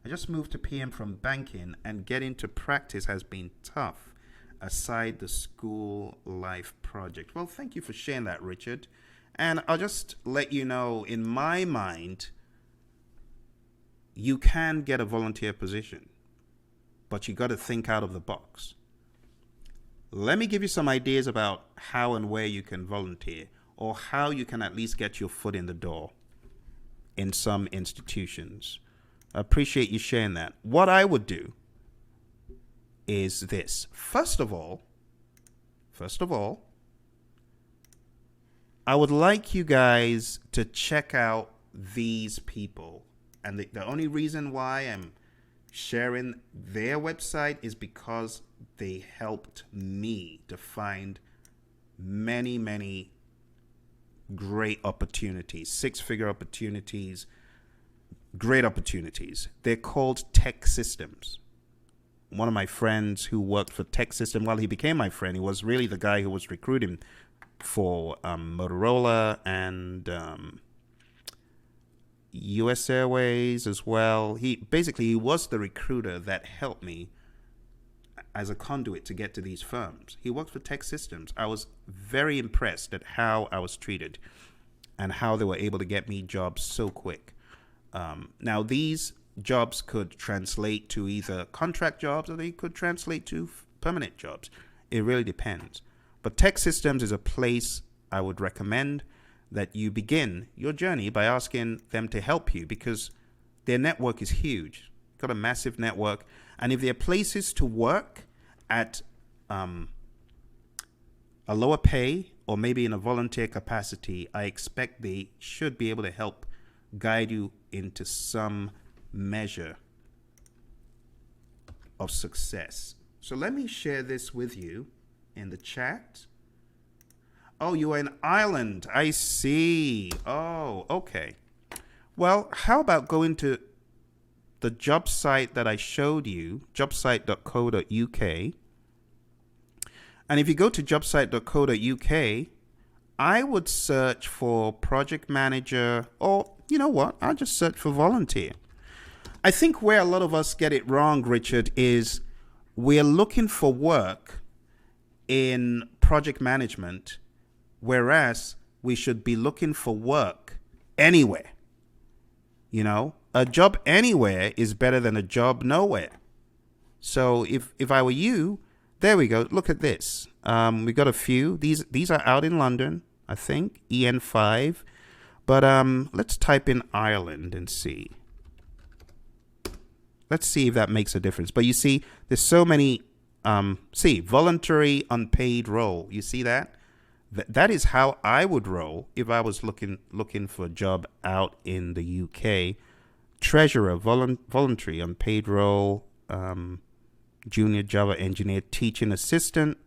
[SPEAKER 2] I just moved to PM from banking and getting to practice has been tough aside the school life project. Well, thank you for sharing that, Richard. And I'll just let you know, in my mind, you can get a volunteer position, but you got to think out of the box. Let me give you some ideas about how and where you can volunteer, or how you can at least get your foot in the door in some institutions. I appreciate you sharing that. What I would do is this. First of all, I would like you guys to check out these people. And the only reason why I'm sharing their website is because they helped me to find many, many great opportunities, six-figure opportunities, great opportunities. They're called Tech Systems. One of my friends who worked for Tech System, well, he became my friend. He was really the guy who was recruiting for Motorola and US Airways as well. He was the recruiter that helped me as a conduit to get to these firms. He worked for Tech Systems. I was very impressed at how I was treated and how they were able to get me jobs so quick. Now, these jobs could translate to either contract jobs or they could translate to permanent jobs. It really depends. But Tech Systems is a place I would recommend that you begin your journey by asking them to help you, because their network is huge. Got a massive network. And if there are places to work at a lower pay or maybe in a volunteer capacity, I expect they should be able to help guide you into some measure of success. So let me share this with you in the chat. Oh, you are in Ireland. I see. Oh, okay. Well, how about going to the job site that I showed you, jobsite.co.uk. And if you go to jobsite.co.uk, I would search for project manager, or you know what? I'll just search for volunteer. I think where a lot of us get it wrong, Richard, is we're looking for work in project management, whereas we should be looking for work anywhere. You know, a job anywhere is better than a job nowhere. So if I were you, there we go. Look at this. We got a few. These are out in London, I think, EN5. But let's type in Ireland and see. Let's see if that makes a difference. But you see, there's so many. Voluntary unpaid role. You see that? That is how I would roll if I was looking for a job out in the UK. Treasurer, voluntary unpaid role, junior Java engineer, teaching assistant,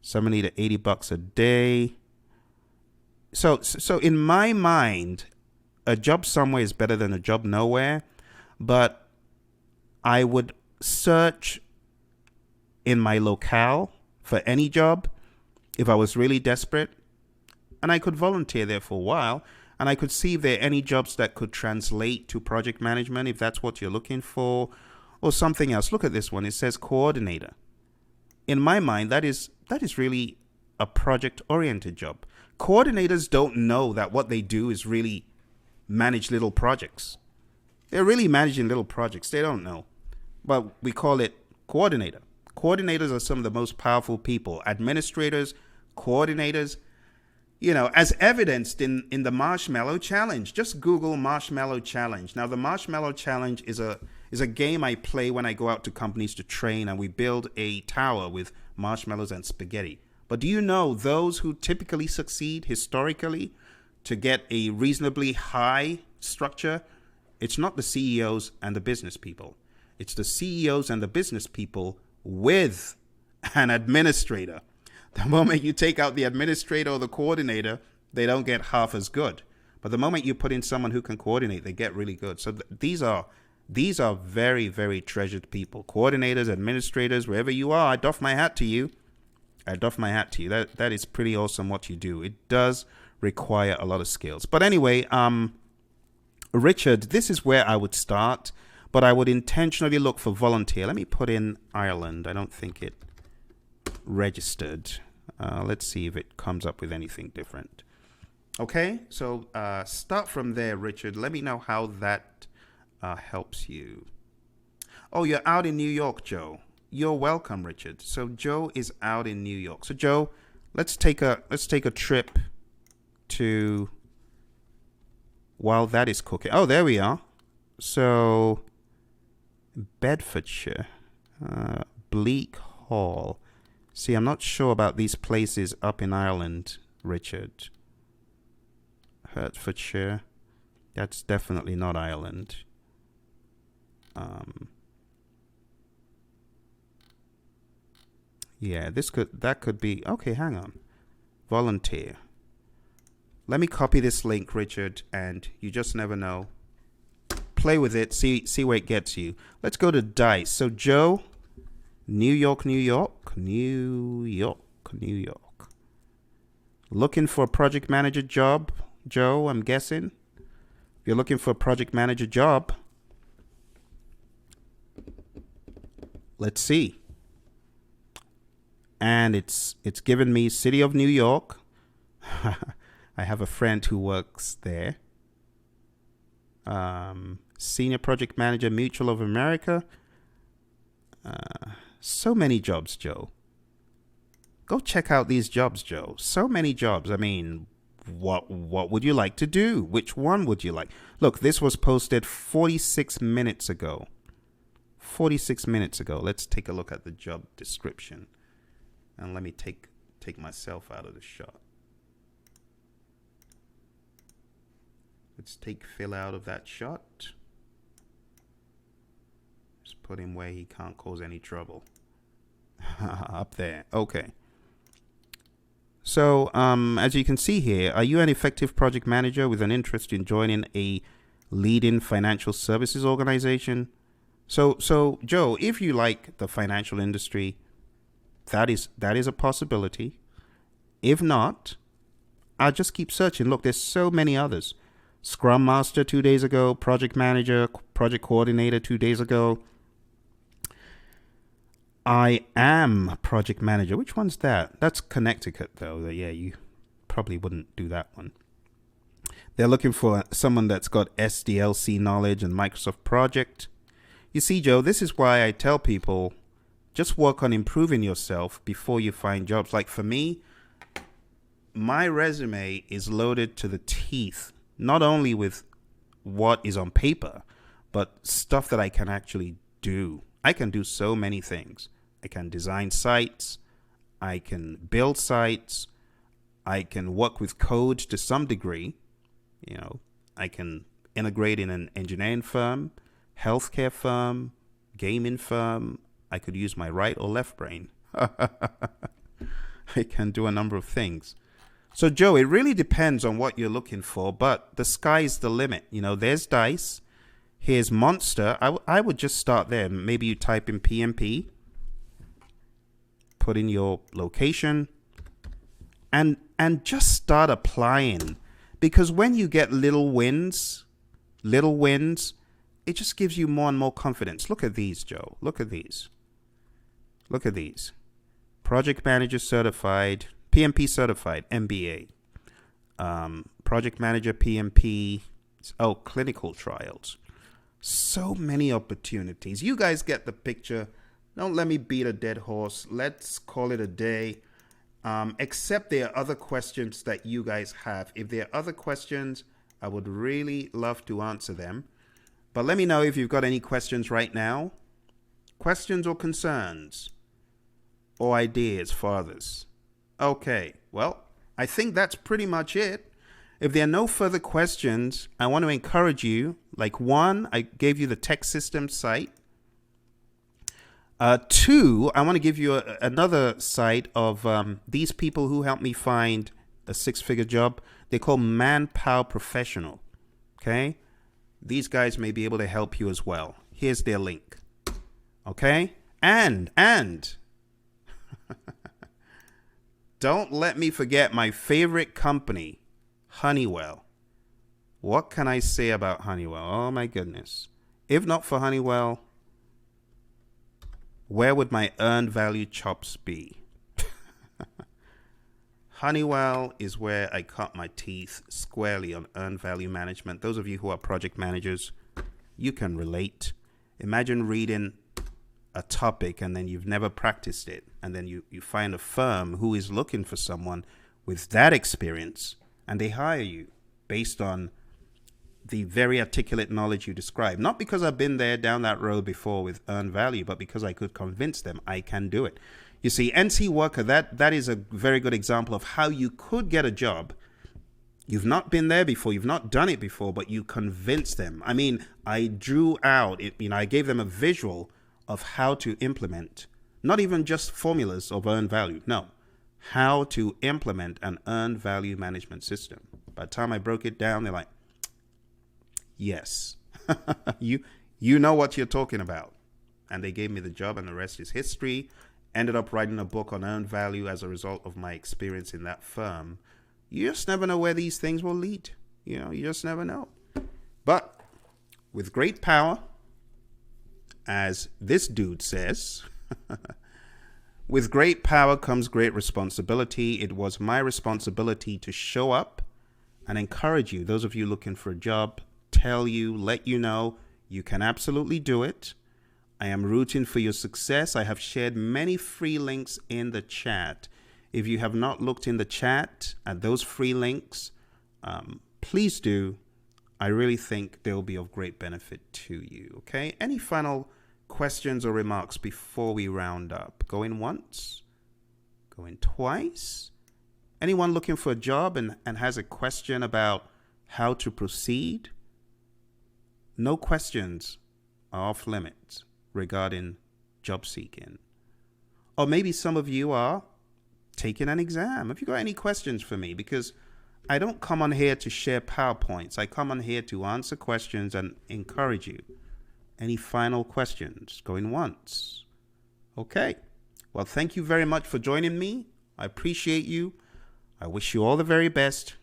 [SPEAKER 2] $70 to $80 a day. So in my mind, a job somewhere is better than a job nowhere. But I would search in my locale for any job if I was really desperate, and I could volunteer there for a while, and I could see if there are any jobs that could translate to project management if that's what you're looking for, or something else. Look at this one. It says coordinator. In my mind, that is really a project-oriented job. Coordinators don't know that what they do is really manage little projects. They're really managing little projects. They don't know. But we call it coordinator. Coordinators are some of the most powerful people. Administrators, coordinators, as evidenced in the Marshmallow Challenge. Just Google Marshmallow Challenge. Now, the Marshmallow Challenge is a game I play when I go out to companies to train, and we build a tower with marshmallows and spaghetti. But do you know those who typically succeed historically to get a reasonably high structure? It's not the CEOs and the business people. It's the CEOs and the business people with an administrator. The moment you take out the administrator or the coordinator, they don't get half as good. But the moment you put in someone who can coordinate, they get really good. So these are very, very treasured people. Coordinators, administrators, wherever you are, I doff my hat to you. That is pretty awesome what you do. It does require a lot of skills. But anyway, Richard, this is where I would start, but I would intentionally look for volunteer. Let me put in Ireland. I don't think it registered. Let's see if it comes up with anything different. Okay, so start from there, Richard. Let me know how that helps you. Oh, you're out in New York, Joe. You're welcome, Richard. So Joe is out in New York. So Joe, let's take a trip to, while that is cooking. Oh, there we are. So Bedfordshire, Bleak Hall. See, I'm not sure about these places up in Ireland, Richard. Hertfordshire. That's definitely not Ireland. Yeah, that could be. Okay, hang on. Volunteer. Let me copy this link, Richard, and you just never know. Play with it, see where it gets you. Let's go to Dice. So Joe, New York. Looking for a project manager job, Joe, I'm guessing. If you're looking for a project manager job, let's see. And it's given me City of New York. I have a friend who works there. Senior Project Manager, Mutual of America. So many jobs, Joe. Go check out these jobs, Joe. So many jobs. I mean, what would you like to do? Which one would you like? Look, this was posted 46 minutes ago. 46 minutes ago. Let's take a look at the job description. And let me take myself out of the shot. Let's take Phil out of that shot. Just put him where he can't cause any trouble. Up there. Okay. So, as you can see here, are you an effective project manager with an interest in joining a leading financial services organization? So Joe, if you like the financial industry, that is a possibility. If not, I'll just keep searching. Look, there's so many others. Scrum Master 2 days ago, Project Manager, Project Coordinator 2 days ago. I am Project Manager. Which one's that? That's Connecticut, though. Yeah, you probably wouldn't do that one. They're looking for someone that's got SDLC knowledge and Microsoft Project. You see, Joe, this is why I tell people, just work on improving yourself before you find jobs. Like for me, my resume is loaded to the teeth, not only with what is on paper, but stuff that I can actually do. I can do so many things. I can design sites. I can build sites. I can work with code to some degree. You know, I can integrate in an engineering firm, healthcare firm, gaming firm. I could use my right or left brain. I can do a number of things. So, Joe, it really depends on what you're looking for, but the sky's the limit. You know, there's Dice. Here's Monster. I would just start there. Maybe you type in PMP, put in your location, and just start applying. Because when you get little wins, it just gives you more and more confidence. Look at these, Joe. Look at these. Look at these. Project Manager Certified, PMP Certified, MBA. Project Manager, PMP, clinical trials. So many opportunities. You guys get the picture. Don't let me beat a dead horse. Let's call it a day. Except there are other questions that you guys have. If there are other questions, I would really love to answer them. But let me know if you've got any questions right now. Questions or concerns or ideas for others. Okay, well, I think that's pretty much it. If there are no further questions, I want to encourage you. Like, one, I gave you the tech system site. Two, I want to give you another site of these people who helped me find a six-figure job. They're called Manpower Professional. Okay? These guys may be able to help you as well. Here's their link. Okay? And don't let me forget my favorite company, Honeywell. What can I say about Honeywell? Oh my goodness. If not for Honeywell, where would my earned value chops be? Honeywell is where I cut my teeth squarely on earned value management. Those of you who are project managers, you can relate. Imagine reading a topic and then you've never practiced it. And then you find a firm who is looking for someone with that experience and they hire you based on the very articulate knowledge you describe. Not because I've been there down that road before with earned value, but because I could convince them I can do it. You see, NC Worker, that is a very good example of how you could get a job. You've not been there before, you've not done it before, but you convinced them. I mean, I drew out, I gave them a visual of how to implement, not even just formulas of earned value, no, how to implement an earned value management system. By the time I broke it down, they're like, yes, you know what you're talking about. And they gave me the job and the rest is history. Ended up writing a book on earned value as a result of my experience in that firm. You just never know where these things will lead. You just never know. But with great power, as this dude says, with great power comes great responsibility. It was my responsibility to show up and encourage you. Those of you looking for a job, tell you, let you know, you can absolutely do it. I am rooting for your success. I have shared many free links in the chat. If you have not looked in the chat at those free links, please do. I really think they will be of great benefit to you. Okay. Any final questions or remarks before we round up? Going once? Going twice? Anyone looking for a job and has a question about how to proceed? No questions are off limits regarding job seeking. Or maybe some of you are taking an exam. Have you got any questions for me? Because I don't come on here to share PowerPoints. I come on here to answer questions and encourage you. Any final questions? Going once? Okay. Well, thank you very much for joining me. I appreciate you. I wish you all the very best.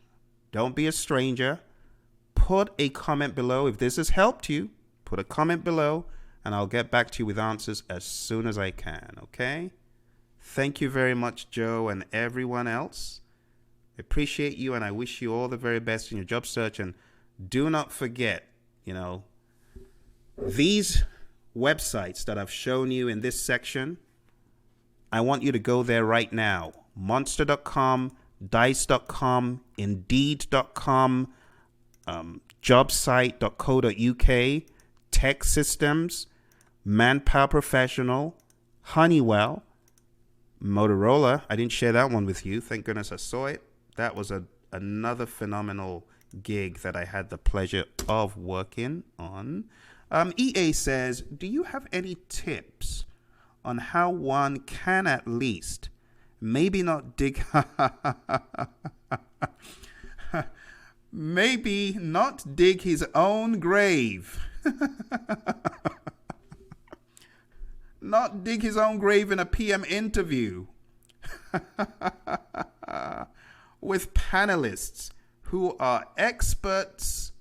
[SPEAKER 2] Don't be a stranger. Put a comment below. If this has helped you, put a comment below and I'll get back to you with answers as soon as I can. Okay? Thank you very much, Joe, and everyone else. I appreciate you and I wish you all the very best in your job search. And do not forget, these websites that I've shown you in this section, I want you to go there right now. Monster.com, Dice.com, Indeed.com, jobsite.co.uk, Tech Systems, Manpower Professional, Honeywell, Motorola. I didn't share that one with you. Thank goodness I saw it. That was another phenomenal gig that I had the pleasure of working on. EA says, do you have any tips on how one can at least maybe not dig maybe not dig his own grave. Not dig his own grave in a PM interview with panelists who are experts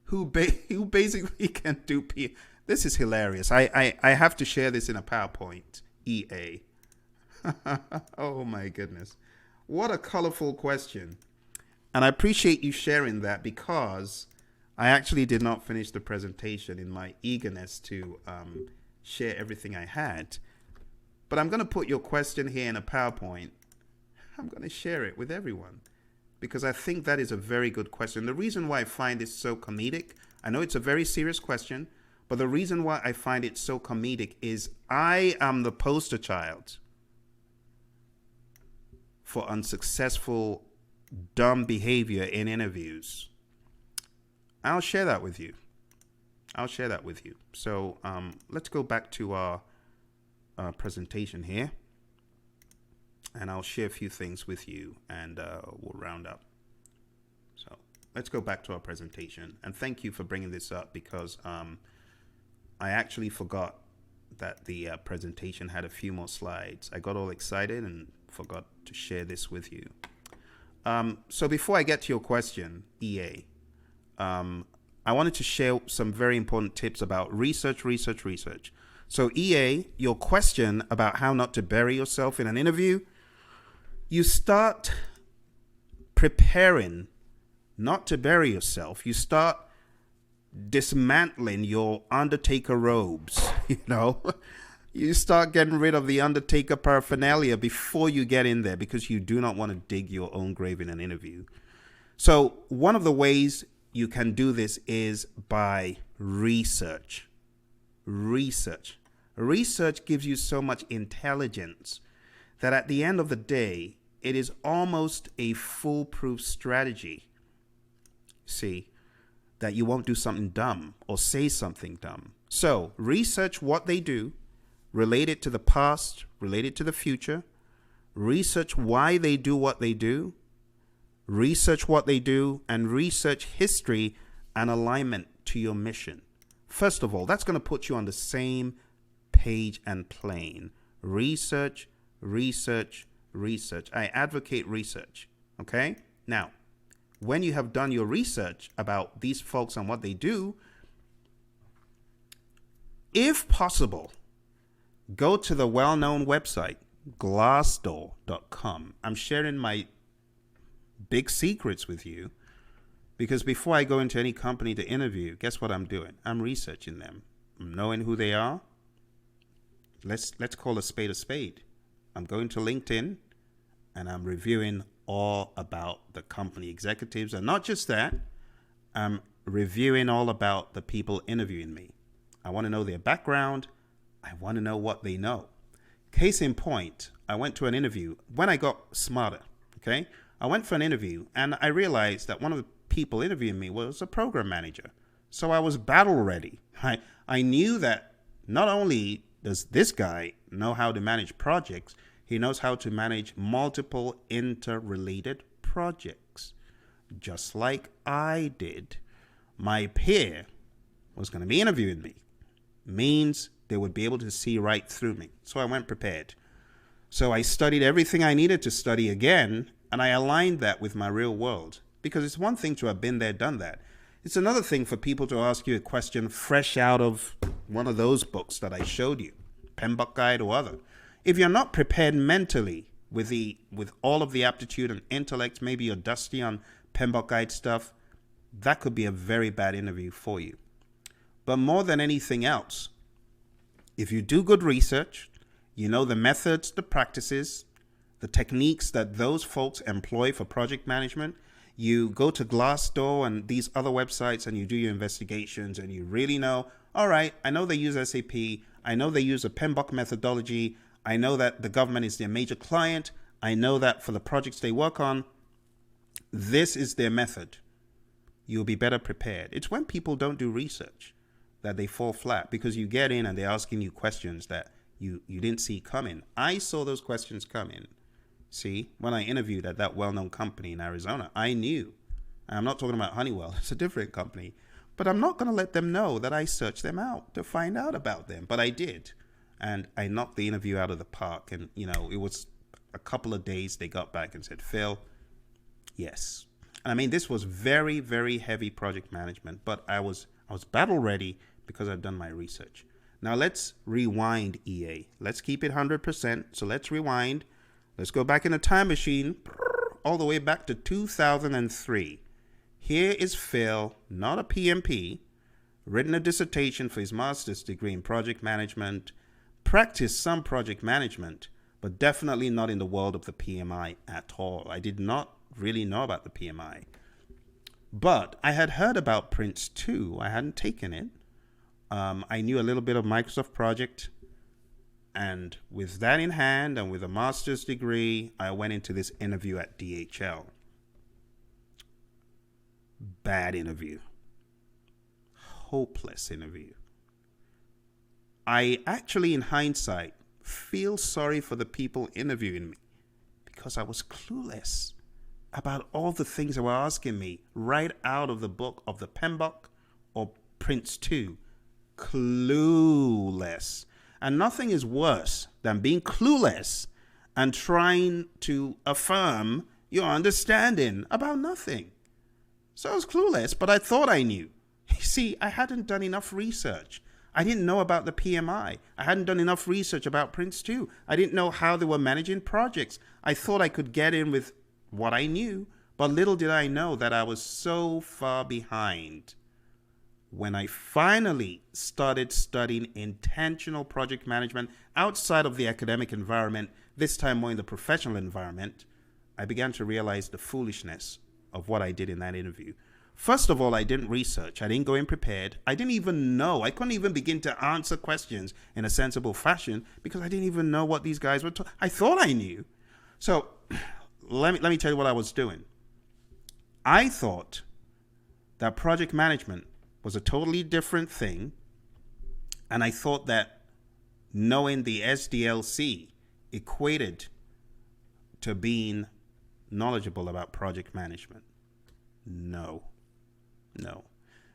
[SPEAKER 2] who basically can do PM. This is hilarious. I have to share this in a PowerPoint. EA. Oh my goodness. What a colorful question. And I appreciate you sharing that, because I actually did not finish the presentation in my eagerness to share everything I had. But I'm going to put your question here in a PowerPoint. I'm going to share it with everyone, because I think that is a very good question. The reason why I find this so comedic, I know it's a very serious question, but the reason why I find it so comedic is I am the poster child for unsuccessful, dumb behavior in interviews. I'll share that with you. So let's go back to our presentation here, and I'll share a few things with you, and we'll round up. So let's go back to our presentation, and thank you for bringing this up, because I actually forgot that the presentation had a few more slides. I got all excited and forgot to share this with you. So before I get to your question, EA, I wanted to share some very important tips about research. So EA, your question about how not to bury yourself in an interview, you start preparing not to bury yourself. You start dismantling your Undertaker robes, You start getting rid of the Undertaker paraphernalia before you get in there, because you do not want to dig your own grave in an interview. So one of the ways you can do this is by research. Research gives you so much intelligence that at the end of the day, it is almost a foolproof strategy. See, that you won't do something dumb or say something dumb. So research what they do, relate it to the past, relate it to the future, research why they do what they do, and research history and alignment to your mission. First of all, that's going to put you on the same page and plane. Research. I advocate research. Okay? Now, when you have done your research about these folks and what they do, if possible, go to the well-known website, glassdoor.com. I'm sharing my big secrets with you, because before I go into any company to interview, guess what I'm doing? I'm researching them. I'm knowing who they are. Let's call a spade. I'm going to LinkedIn, and I'm reviewing all about the company executives. And not just that, I'm reviewing all about the people interviewing me. I want to know their background. I want to know what they know. Case in point, I went to an interview when I got smarter, okay? I went for an interview, and I realized that one of the people interviewing me was a program manager. So I was battle ready. I knew that not only does this guy know how to manage projects, he knows how to manage multiple interrelated projects, just like I did. My peer was going to be interviewing me. Means they would be able to see right through me. So I went prepared. So I studied everything I needed to study again, and I aligned that with my real world. Because it's one thing to have been there, done that. It's another thing for people to ask you a question fresh out of one of those books that I showed you, PMBOK Guide or other. If you're not prepared mentally with all of the aptitude and intellect, maybe you're dusty on PMBOK Guide stuff, that could be a very bad interview for you. But more than anything else, if you do good research, you know the methods, the practices, the techniques that those folks employ for project management, you go to Glassdoor and these other websites and you do your investigations and you really know, all right, I know they use SAP. I know they use a PMBOK methodology. I know that the government is their major client. I know that for the projects they work on, this is their method. You'll be better prepared. It's when people don't do research that they fall flat, because you get in and they're asking you questions that you didn't see coming. I saw those questions coming. See, when I interviewed at that well-known company in Arizona, I knew I'm not talking about Honeywell. It's a different company. But I'm not going to let them know that I searched them out to find out about them. But I did. And I knocked the interview out of the park. And, it was a couple of days they got back and said, Phil, yes. And I mean, this was very, very heavy project management. But I was battle ready because I've done my research. Now let's rewind, EA. Let's keep it 100%. So let's rewind. Let's go back in a time machine all the way back to 2003. Here is Phil, not a PMP, written a dissertation for his master's degree in project management, practiced some project management, but definitely not in the world of the PMI at all. I did not really know about the PMI. But I had heard about Prince 2. I hadn't taken it. I knew a little bit of Microsoft Project. And with that in hand and with a master's degree, I went into this interview at DHL. Bad interview. Hopeless interview. I actually, in hindsight, feel sorry for the people interviewing me because I was clueless about all the things they were asking me right out of the book of the PMBOK or Prince 2. Clueless. And nothing is worse than being clueless and trying to affirm your understanding about nothing. So I was clueless, but I thought I knew. You see, I hadn't done enough research. I didn't know about the PMI. I hadn't done enough research about Prince 2. I didn't know how they were managing projects. I thought I could get in with what I knew, but little did I know that I was so far behind. When I finally started studying intentional project management outside of the academic environment, this time more in the professional environment, I began to realize the foolishness of what I did in that interview. First of all, I didn't research. I didn't go in prepared. I didn't even know. I couldn't even begin to answer questions in a sensible fashion because I didn't even know what these guys were talking. I thought I knew. So let me tell you what I was doing. I thought that project management was a totally different thing. And I thought that knowing the SDLC equated to being knowledgeable about project management. No.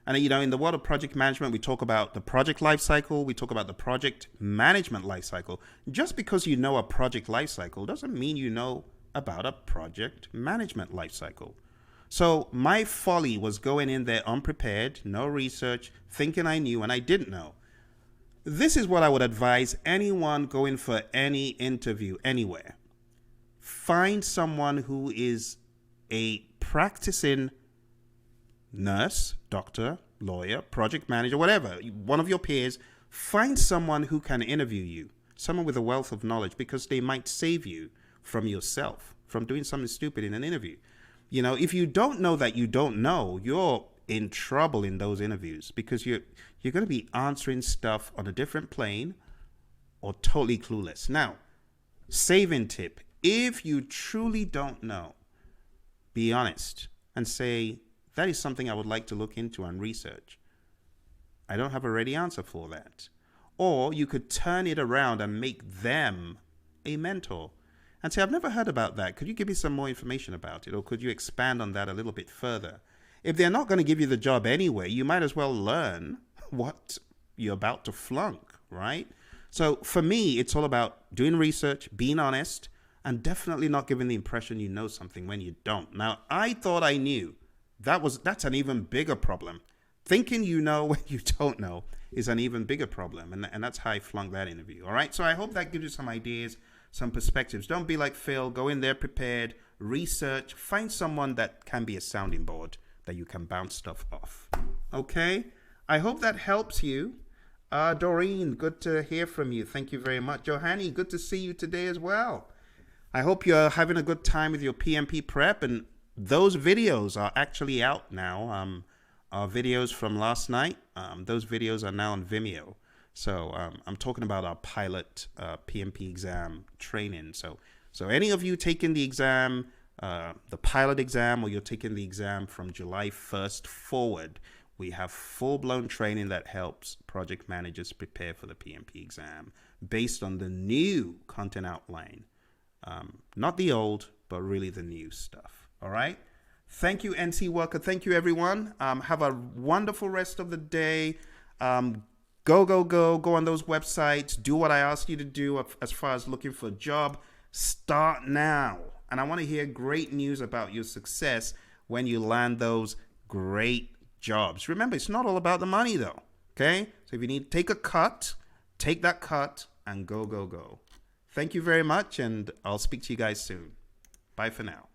[SPEAKER 2] And in the world of project management, we talk about the project lifecycle. We talk about the project management lifecycle. Just because you know a project lifecycle doesn't mean you know about a project management lifecycle. So my folly was going in there unprepared, no research, thinking I knew, and I didn't know. This is what I would advise anyone going for any interview anywhere. Find someone who is a practicing nurse, doctor, lawyer, project manager, whatever, one of your peers. Find someone who can interview you, someone with a wealth of knowledge, because they might save you from yourself, from doing something stupid in an interview. If you don't know that you don't know, you're in trouble in those interviews because you're going to be answering stuff on a different plane or totally clueless. Now, saving tip, if you truly don't know, be honest and say, that is something I would like to look into and research. I don't have a ready answer for that. Or you could turn it around and make them a mentor and say, I've never heard about that. Could you give me some more information about it? Or could you expand on that a little bit further? If they're not going to give you the job anyway, you might as well learn what you're about to flunk, right? So for me, it's all about doing research, being honest, and definitely not giving the impression you know something when you don't. Now, I thought I knew. That's an even bigger problem. Thinking you know when you don't know is an even bigger problem. And that's how I flunked that interview. All right. So I hope that gives you some ideas, some perspectives. Don't be like Phil. Go in there prepared, research, find someone that can be a sounding board that you can bounce stuff off. Okay. I hope that helps you. Doreen, good to hear from you. Thank you very much. Johanny, good to see you today as well. I hope you're having a good time with your PMP prep, and those videos are actually out now. Our videos from last night, those videos are now on Vimeo. So I'm talking about our pilot PMP exam training. So any of you taking the exam, the pilot exam, or you're taking the exam from July 1st forward, we have full-blown training that helps project managers prepare for the PMP exam based on the new content outline. Not the old, but really the new stuff. All right? Thank you, NC Worker. Thank you, everyone. Have a wonderful rest of the day. Go on those websites. Do what I asked you to do as far as looking for a job. Start now. And I want to hear great news about your success when you land those great jobs. Remember, it's not all about the money, though. Okay? So if you need to take a cut, take that cut and go. Thank you very much, and I'll speak to you guys soon. Bye for now.